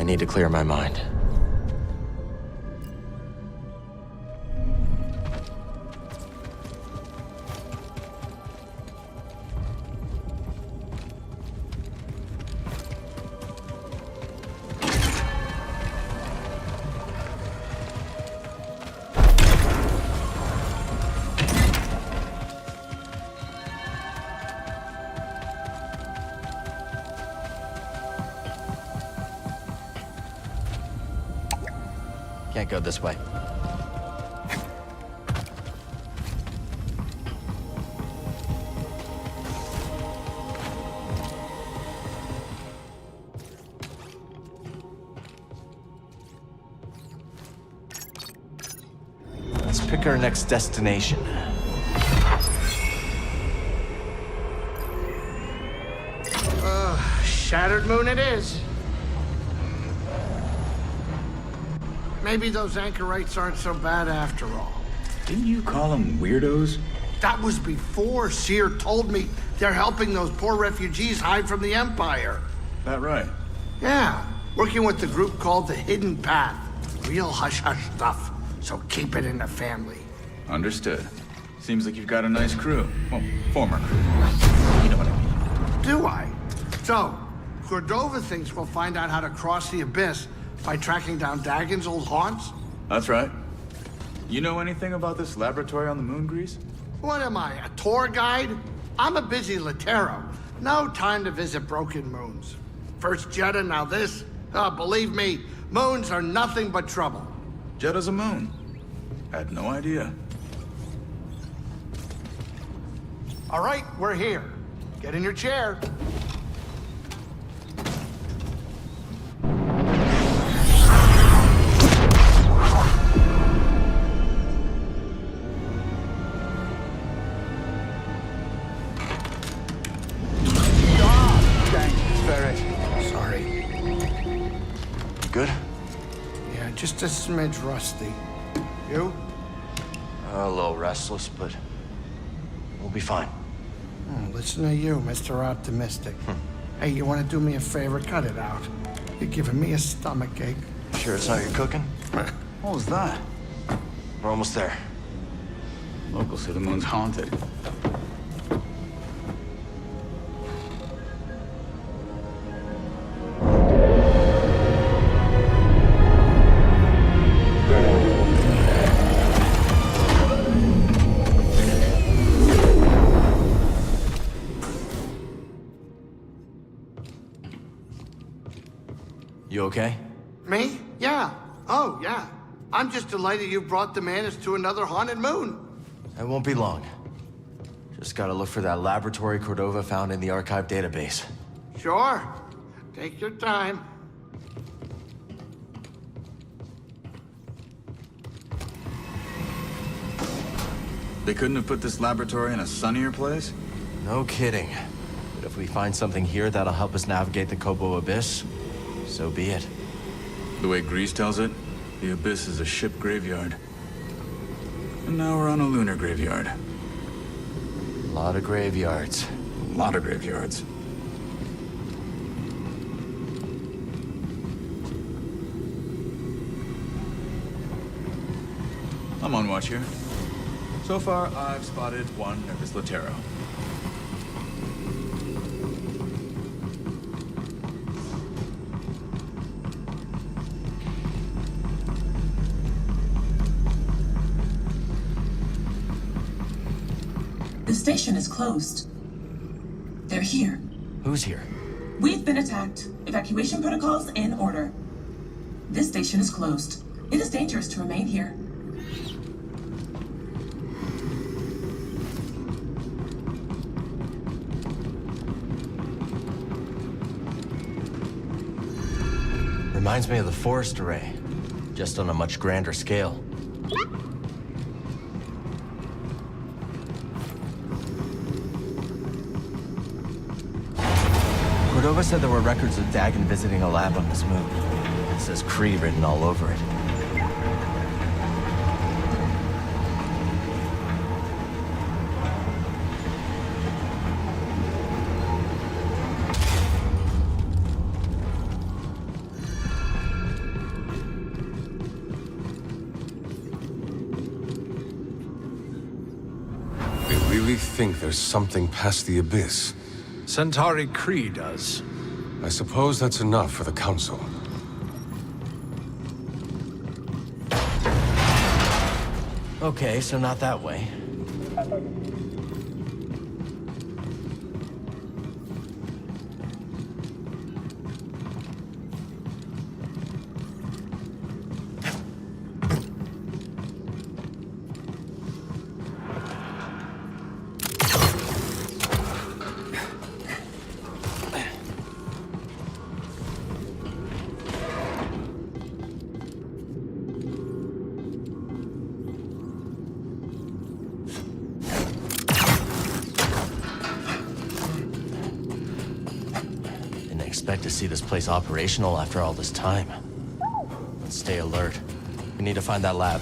I need to clear my mind. Can't go this way. That's pick our next destination. Shattered moon it is. Maybe those anchorites aren't so bad after all. Didn't you call them weirdos? That was before Seer told me they're helping those poor refugees hide from the Empire. That right? Yeah, working with the group called the Hidden Path. Real hush-hush stuff, so keep it in the family. Understood. Seems like you've got a nice crew. Well, former crew. You know what I mean. Do I? So, Cordova thinks we'll find out how to cross the Abyss by tracking down Dagon's old haunts? That's right. You know anything about this laboratory on the moon, Grease? What am I, a tour guide? I'm a busy Latero. No time to visit broken moons. First Jeddah, now this. Oh, believe me, moons are nothing but trouble. Jeddah's a moon. Had no idea. All right, we're here. Get in your chair. Sorry. Good? Yeah, just a smidge rusty. You? A little restless, but we'll be fine. Oh, listen to you, Mr. Optimistic. Hey, you want to do me a favor? Cut it out. You're giving me a stomachache. Sure it's not your cooking? What was that? We're almost there. Locals say the moon's haunted. You okay? Me? Yeah. Oh, yeah. I'm just delighted you brought the Manus to another haunted moon. It won't be long. Just gotta look for that laboratory Cordova found in the archive database. Sure. Take your time. They couldn't have put this laboratory in a sunnier place? No kidding. But if we find something here that'll help us navigate the Kobo Abyss, so be it. The way Grease tells it, the Abyss is a ship graveyard. And now we're on a lunar graveyard. A lot of graveyards. A lot of graveyards. I'm on watch here. So far, I've spotted one nervous Latero. The station is closed. They're here. Who's here? We've been attacked. Evacuation protocols in order. This station is closed. It is dangerous to remain here. Reminds me of the forest array, just on a much grander scale. Cordova said there were records of Dagon visiting a lab on this moon. It says Kree written all over it. They really think there's something past the Abyss. Centauri Kree does. I suppose that's enough for the Council. Okay, so not that way. expect to see this place operational after all this time. Let's stay alert. We need to find that lab.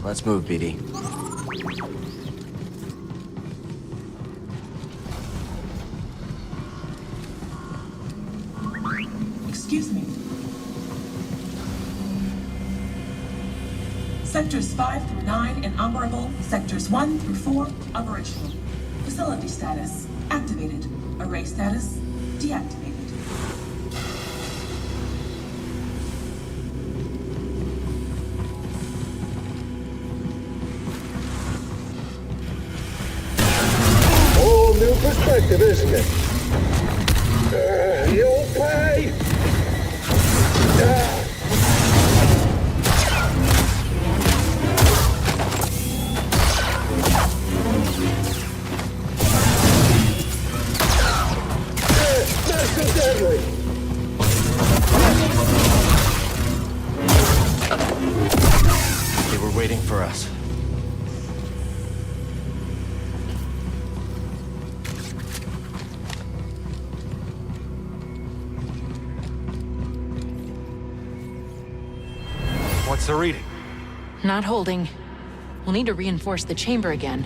Let's move, BD. Excuse me. Sectors 5 through 9 inoperable. Sectors 1 through 4 operational. Facility status activated. Array status deactivated. New perspective, isn't it? You'll pay! Not so deadly! They were waiting for us. What's the reading? Not holding. We'll need to reinforce the chamber again.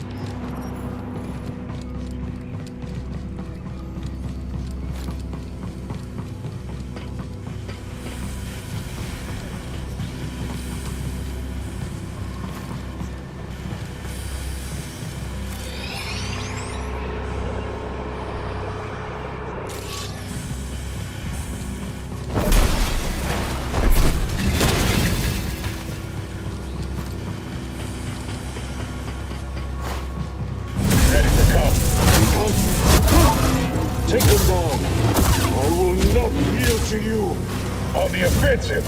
Take them down. I will not yield to you. On the offensive.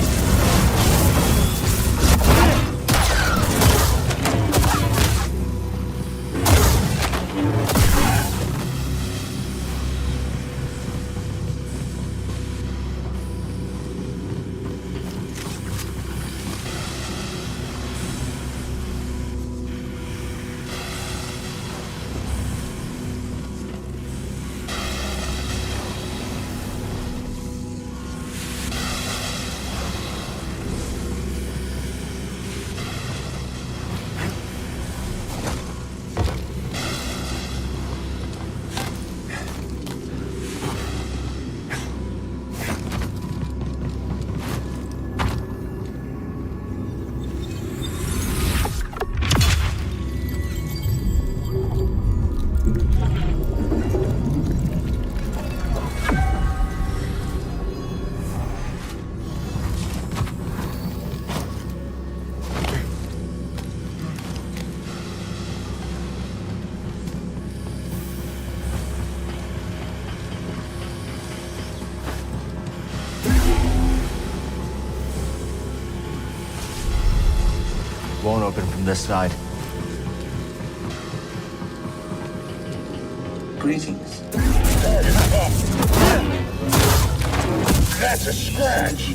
this side. Greetings. That's a scratch!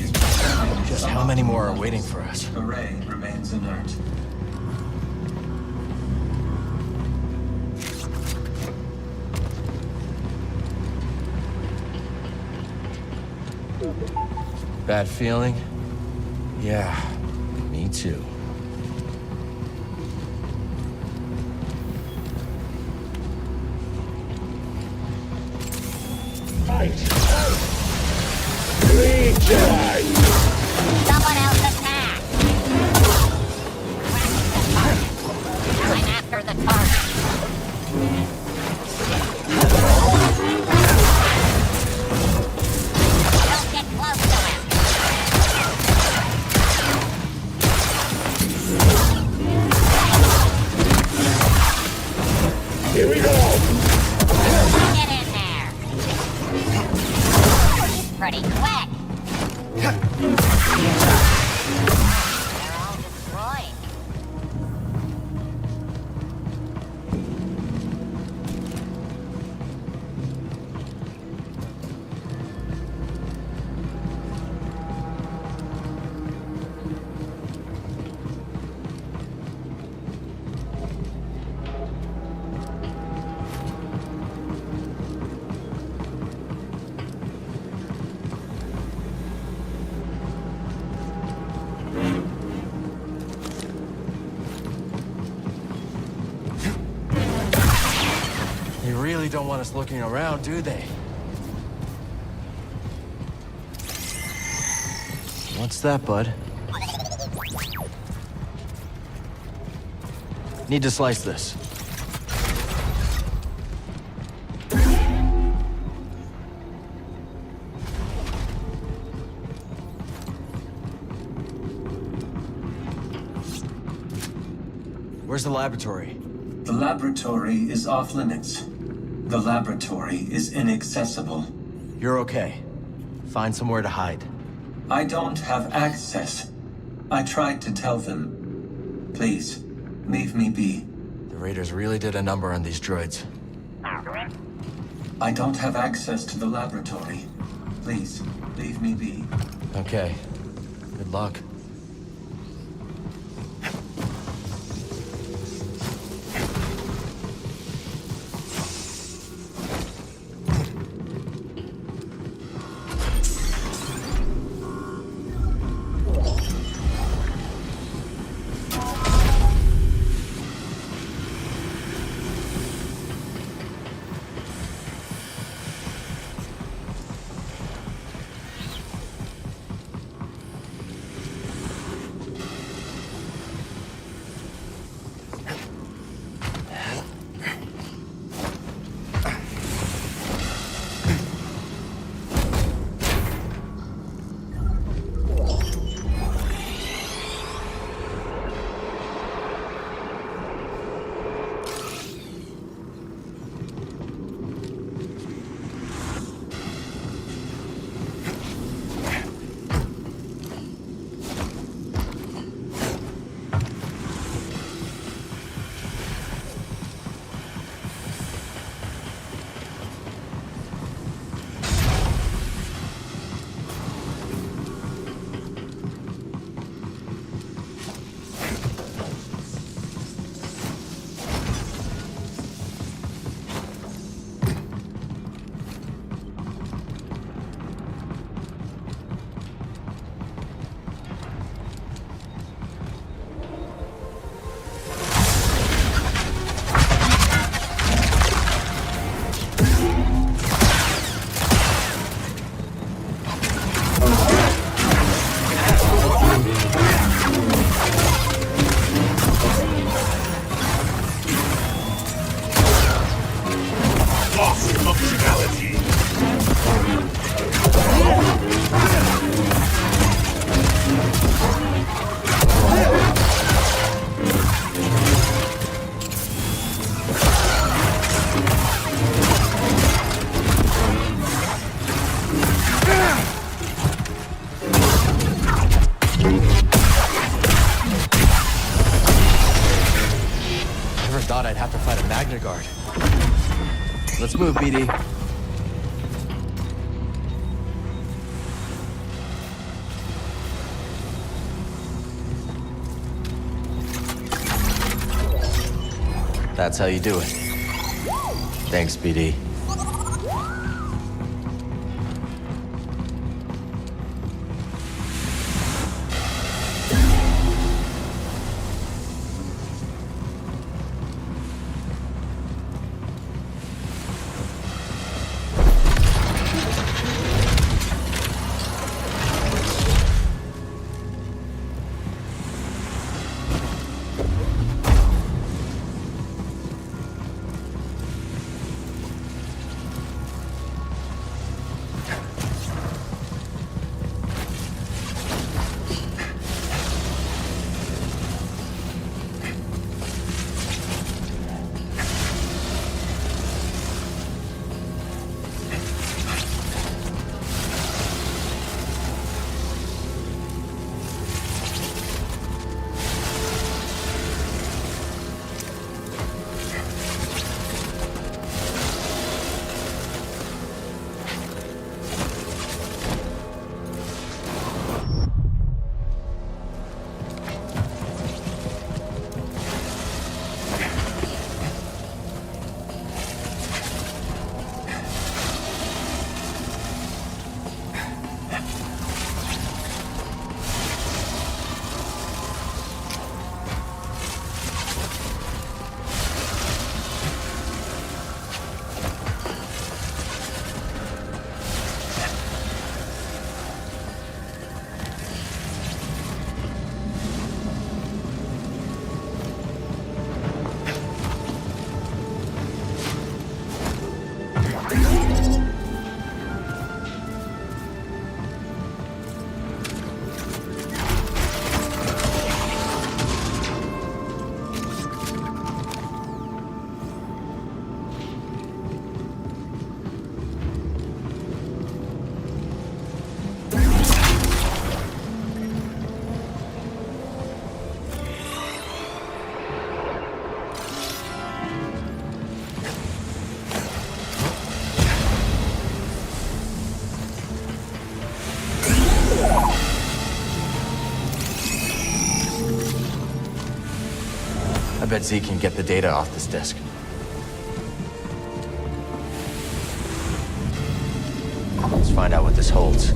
Just how many more are waiting for us? Array remains inert. Bad feeling? Yeah, me too. Fight! Three Jedi! Someone else attack! I'm after the target. Don't get close to him. Here we go! Get in there. He's pretty quick. They're all destroyed. They really don't want us looking around, do they? What's that, bud? Need to slice this. Where's the laboratory? The laboratory is off limits. The laboratory is inaccessible. You're okay. Find somewhere to hide. I don't have access. I tried to tell them. Please, leave me be. The Raiders really did a number on these droids. I don't have access to the laboratory. Please, leave me be. Okay. Good luck. Magna Guard. Let's move, BD. That's how you do it. Thanks, BD. I bet Z can get the data off this disk. Let's find out what this holds.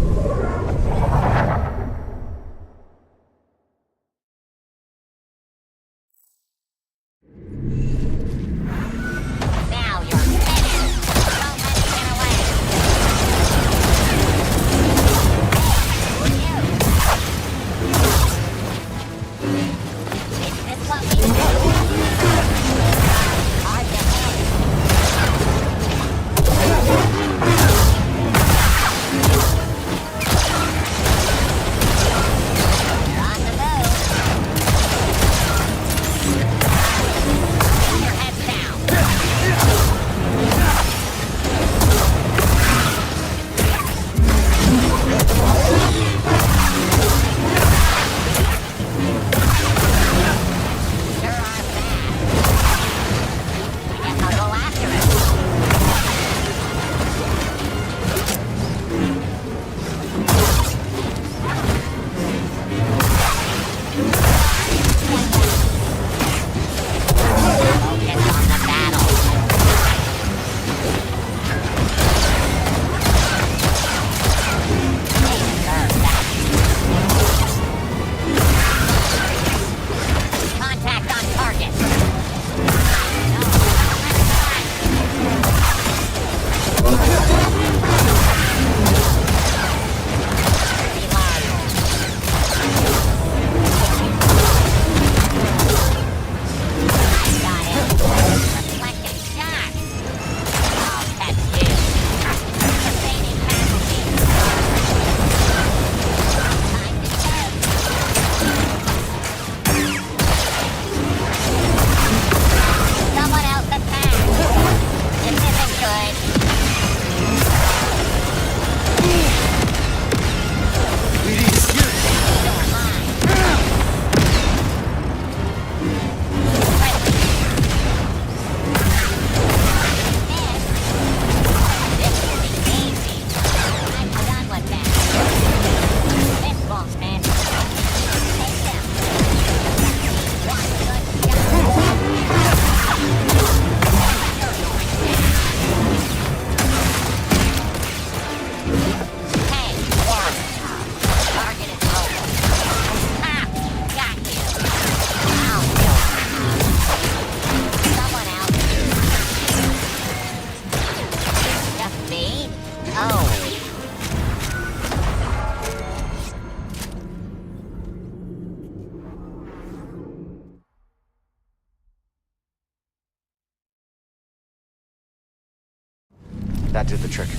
That did the trick.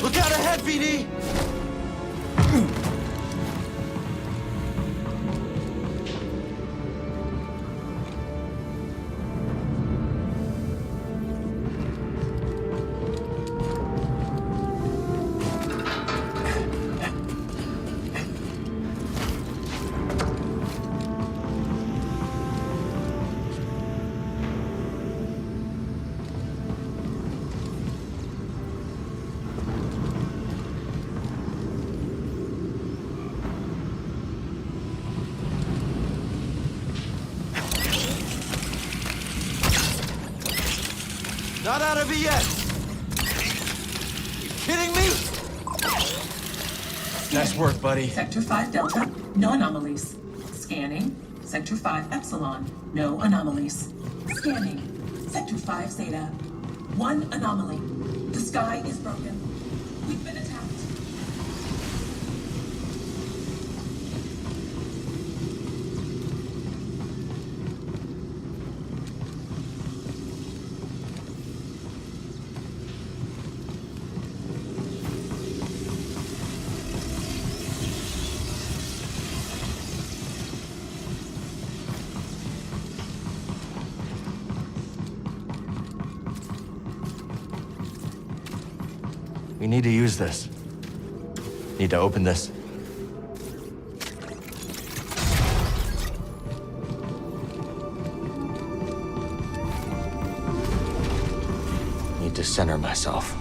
Look out ahead, BD! Not out of it yet! You kidding me? Nice work, buddy. Sector 5 Delta, no anomalies. Scanning. Sector 5 Epsilon, no anomalies. Scanning. Sector 5 Zeta, one anomaly. The sky is broken. We've been attacked. We need to use this. Need to open this. Need to center myself.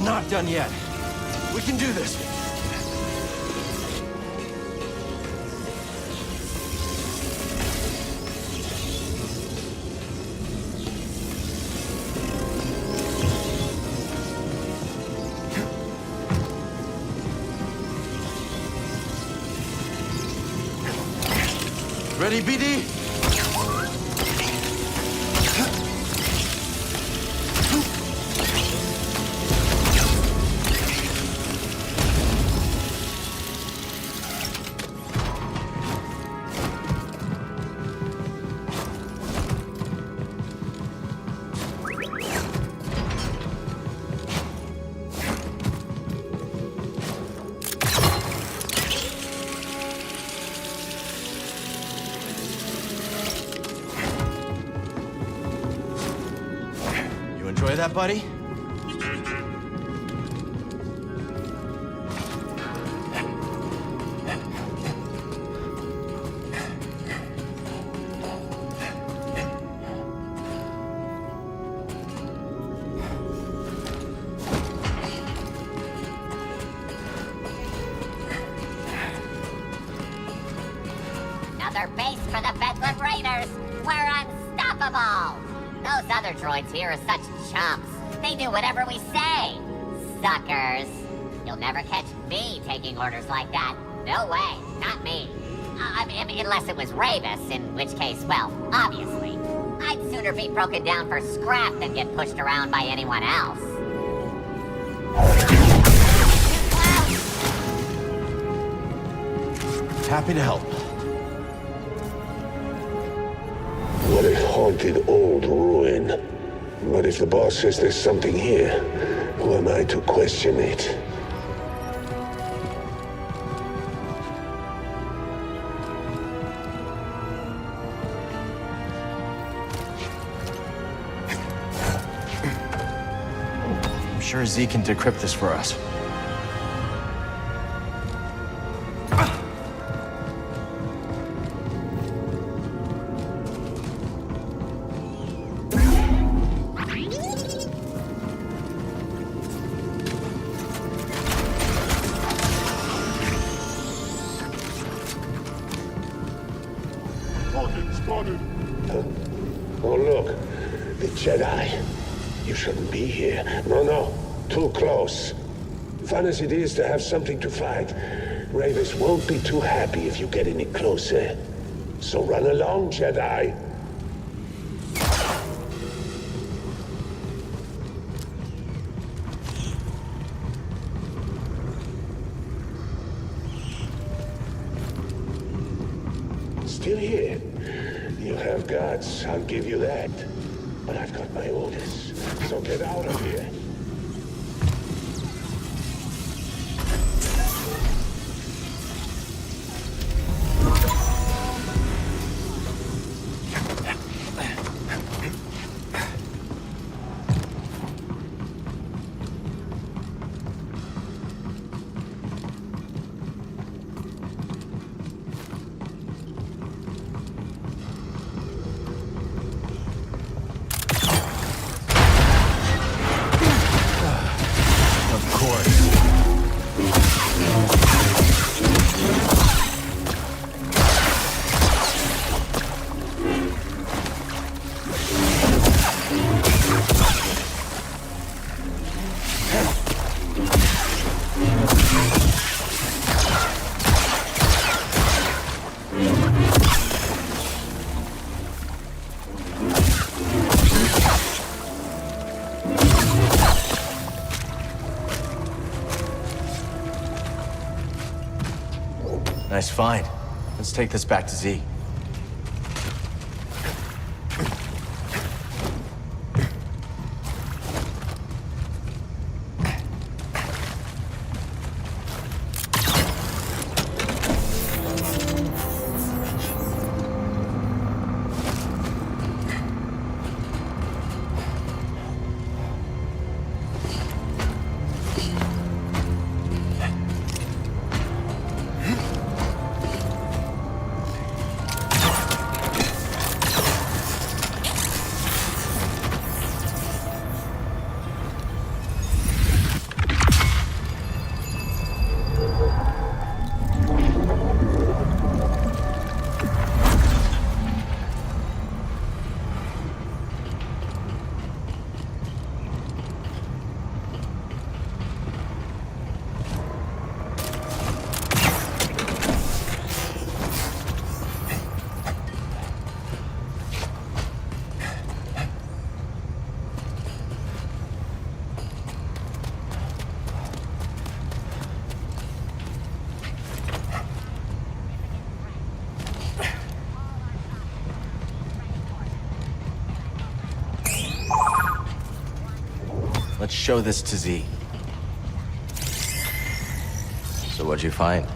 Not done yet. We can do this. Ready, BD? Enjoy that, buddy? Another base for the Bedlam Raiders! We're unstoppable! Those other droids here are such chumps. They do whatever we say. Suckers. You'll never catch me taking orders like that. No way. Not me. I mean, unless it was Ravis, in which case, well, obviously. I'd sooner be broken down for scrap than get pushed around by anyone else. Happy to help. What a haunted old ruin. But if the boss says there's something here, who am I to question it? I'm sure Z can decrypt this for us. Oh, look. The Jedi. You shouldn't be here. No. Too close. Fun as it is to have something to fight, Ravis won't be too happy if you get any closer. So run along, Jedi. Still here. You have guts, I'll give you that. But I've got my orders, so get out of here. Nice find. Let's take this back to Z. Let's show this to Z. So what'd you find?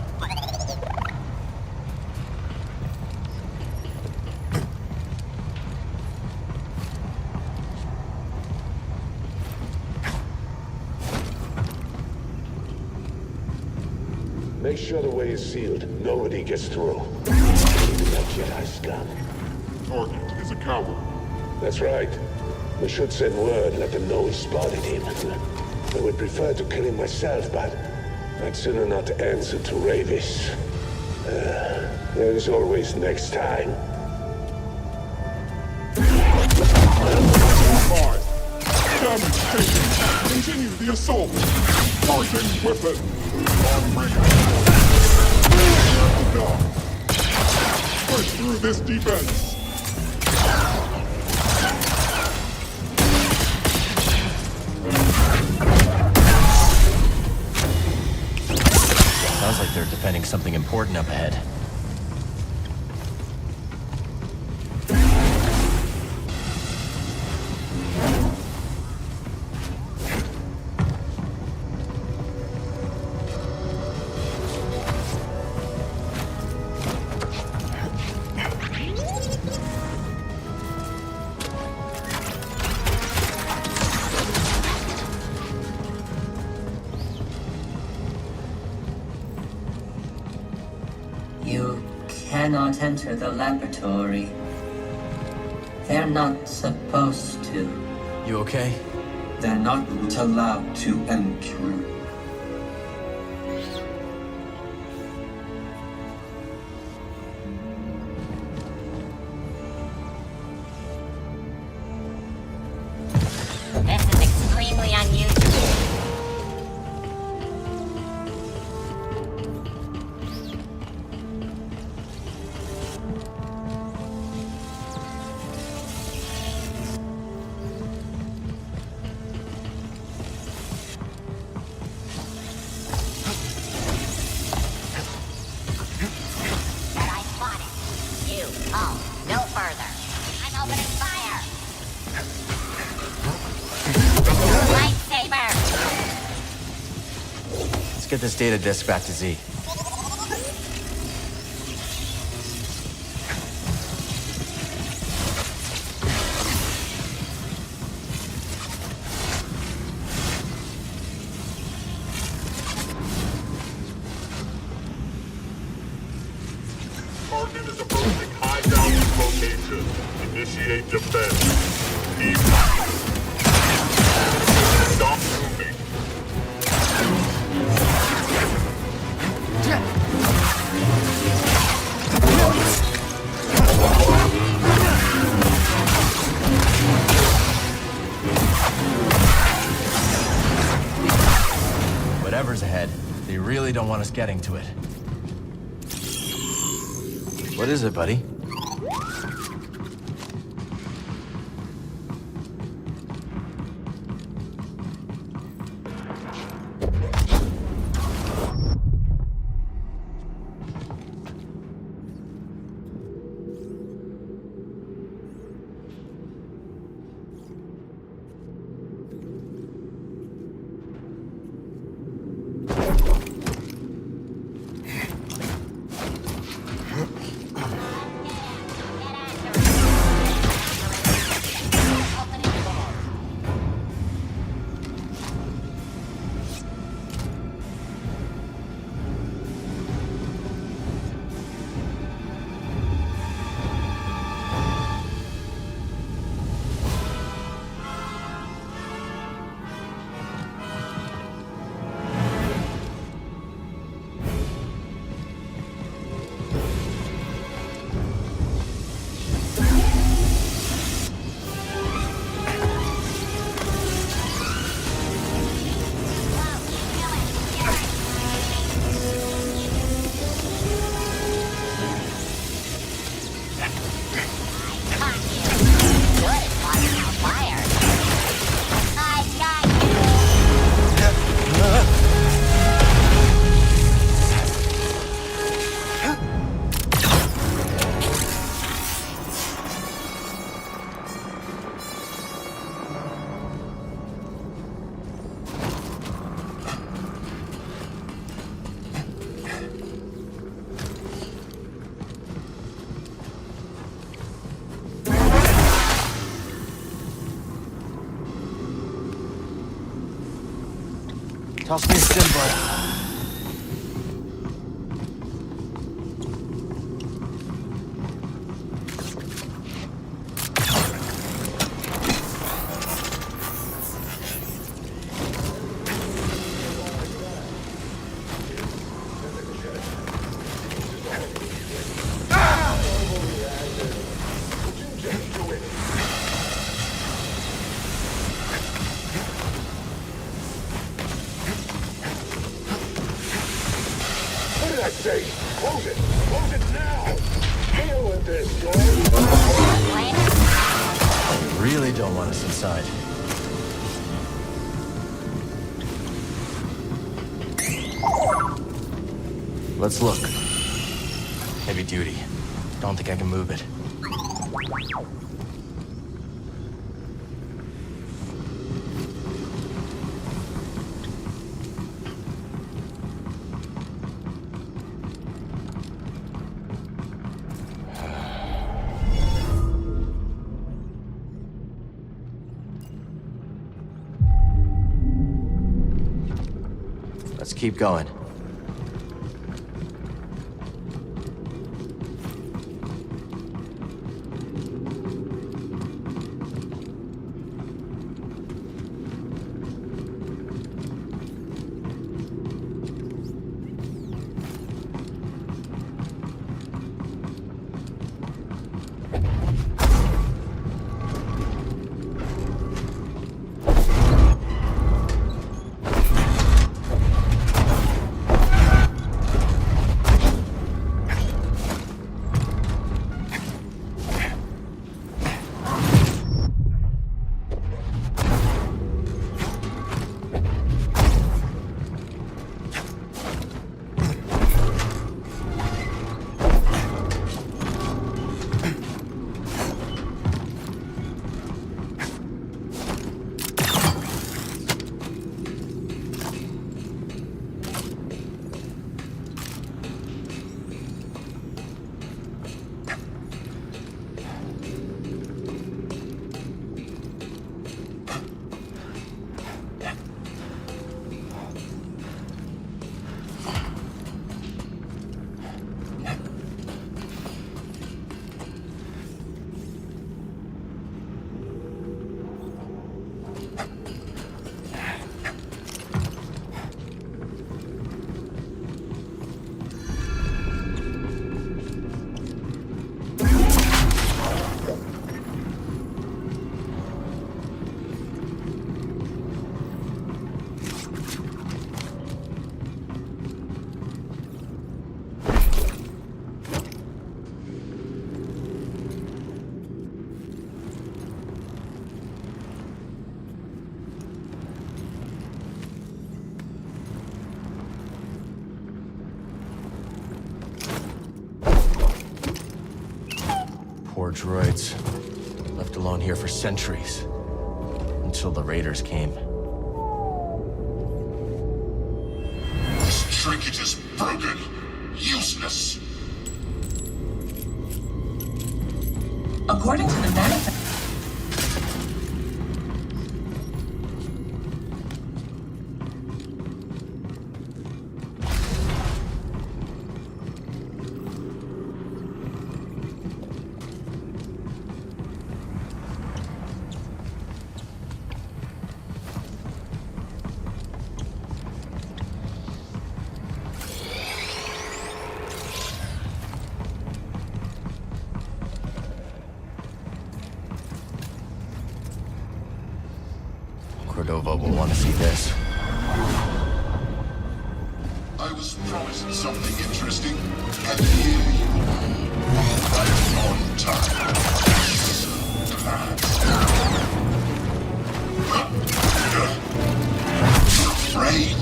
Make sure the way is sealed. Nobody gets through. That Jedi scum. Target is a coward. That's right. We should send word, let them know we spotted him. I would prefer to kill him myself, but I'd sooner not answer to Ravis. There is always next time. Damage taken. Continue the assault. Charging weapon. On range. Prepare to die. Push through this defense. Sounds like they're defending something important up ahead. You cannot enter the laboratory. They're not supposed to. You okay? They're not allowed to enter. This is extremely unusual. Jedi spotted. You, oh, no further. I'm opening fire. Lightsaber! Let's get this data disk back to Z. Target is approaching high value location. Initiate defense. Stop moving. Whatever's ahead, they really don't want us getting to it. What is it, buddy? Toss me a stim, bud. I say? Close it! Close it now! Deal with this, Droid! You really don't want us inside. Let's look. Heavy duty. Don't think I can move it. Let's keep going. Poor droids. Left alone here for centuries. Until the raiders came. This trinket is broken. Useless. According to the manifest. Cordova will want to see this. I was promised something interesting, and here you are. I am on time. Afraid?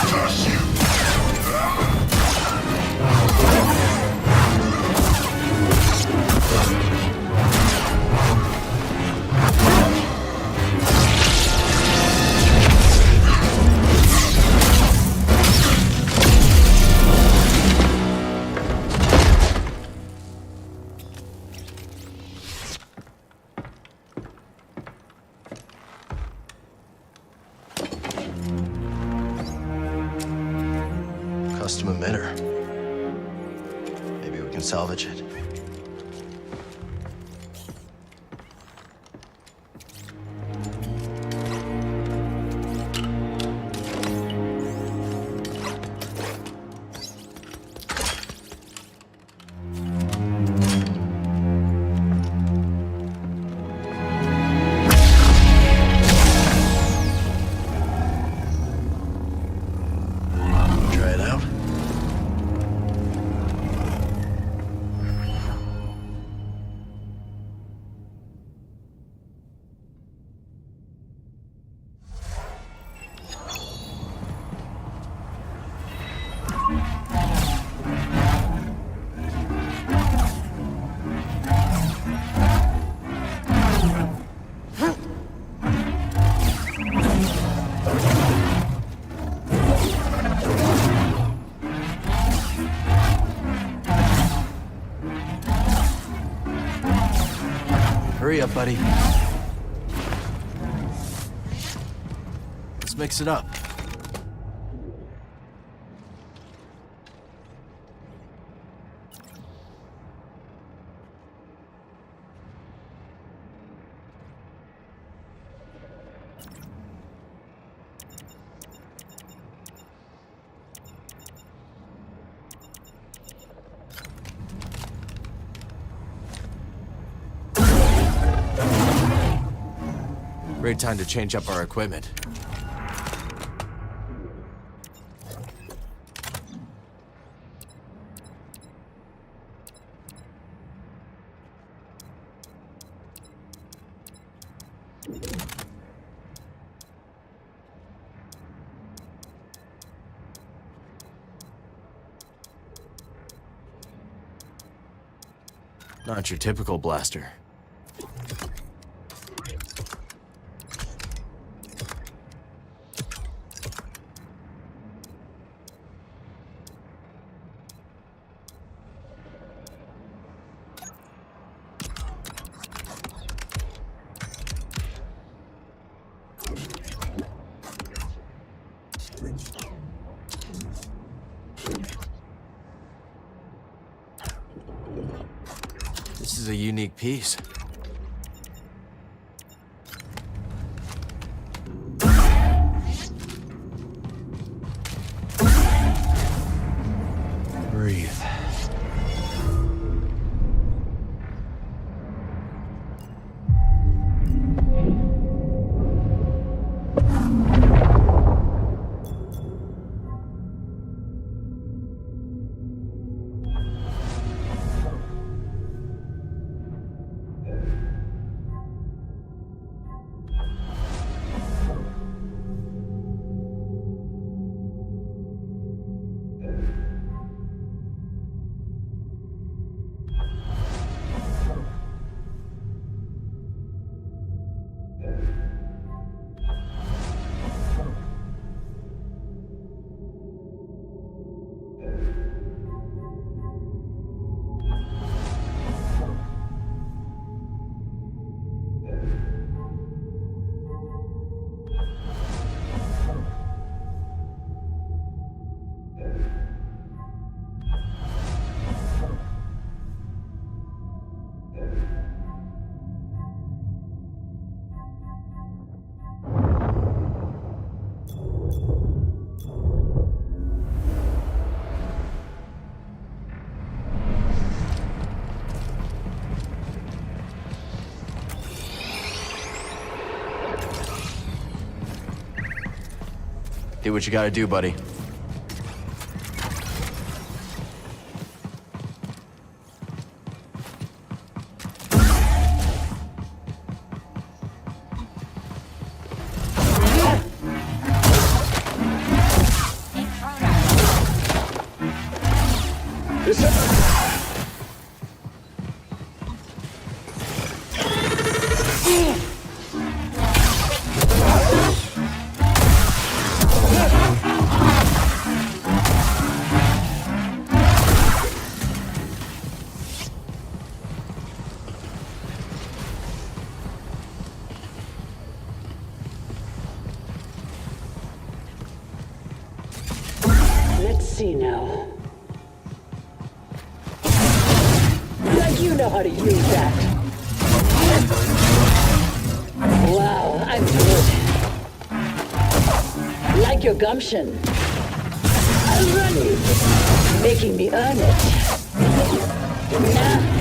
Curse you! salvage it. Try it out. Hurry up, buddy. Let's mix it up. Great time to change up our equipment. Not your typical blaster. This is a unique piece. Breathe. Do what you gotta do, buddy. Let's see now. You know how to use that. Wow, I'm good. Like your gumption. I'll run you, making me earn it. Nah.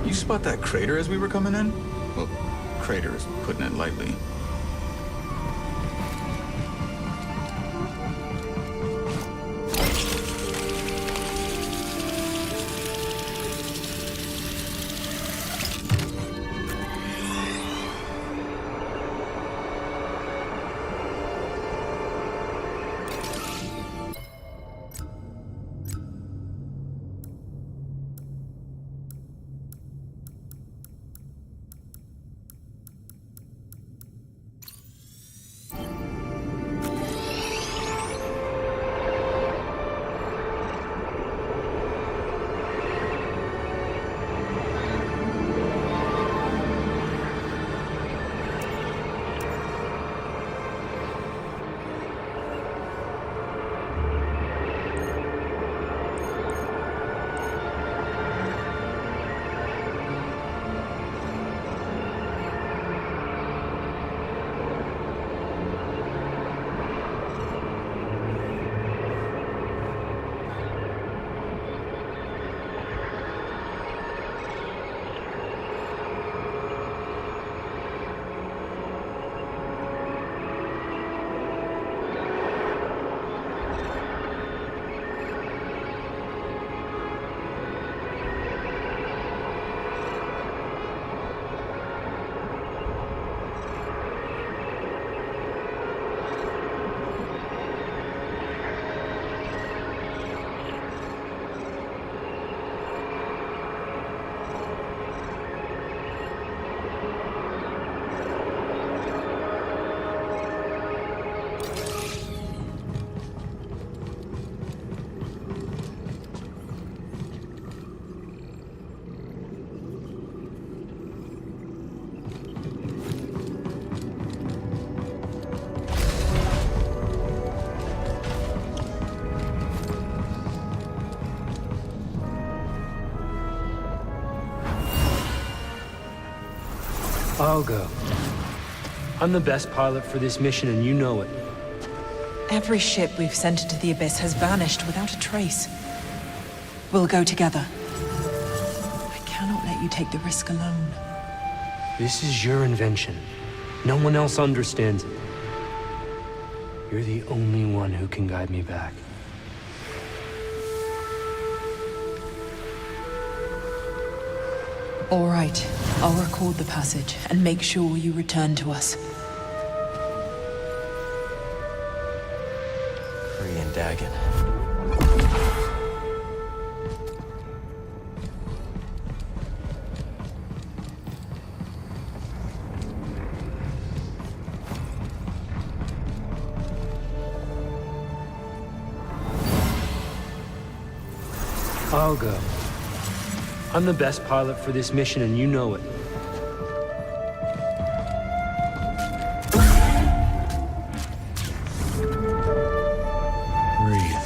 You spot that crater as we were coming in? Well, crater is putting it lightly. I'll go. I'm the best pilot for this mission, and you know it. Every ship we've sent into the Abyss has vanished without a trace. We'll go together. I cannot let you take the risk alone. This is your invention. No one else understands it. You're the only one who can guide me back. All right. I'll record the passage and make sure you return to us. Korean Dagon. I'll go. I'm the best pilot for this mission, and you know it. Breathe.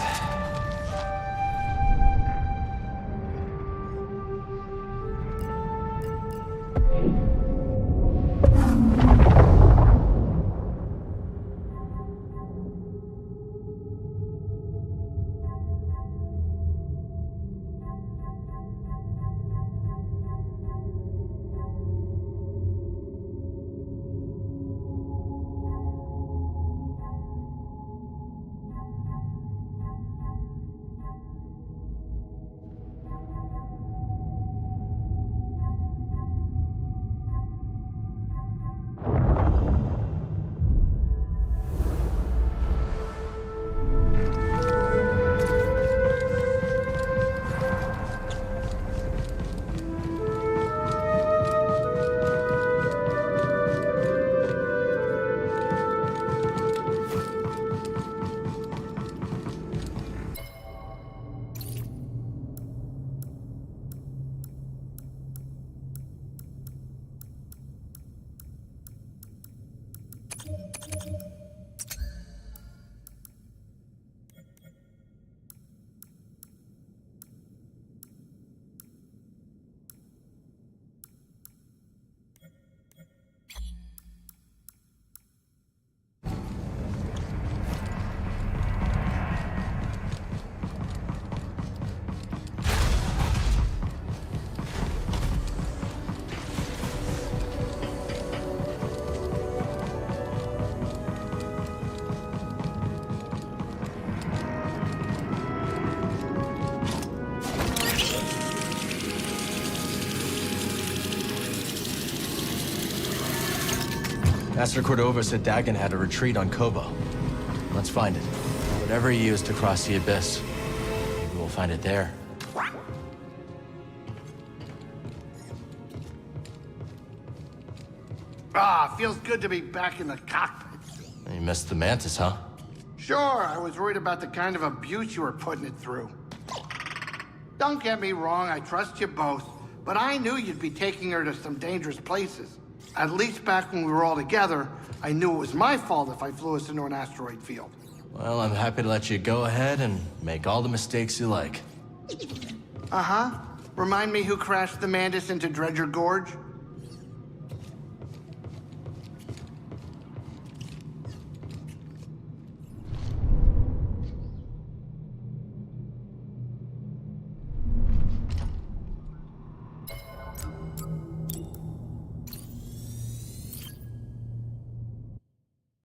Master Cordova said Dagon had a retreat on Kobo. Let's find it. Whatever he used to cross the Abyss, maybe we'll find it there. Feels good to be back in the cockpit. You missed the Mantis, huh? Sure, I was worried about the kind of abuse you were putting it through. Don't get me wrong, I trust you both, but I knew you'd be taking her to some dangerous places. At least back when we were all together, I knew it was my fault if I flew us into an asteroid field. Well, I'm happy to let you go ahead and make all the mistakes you like. Uh-huh. Remind me who crashed the Mantis into Dredger Gorge?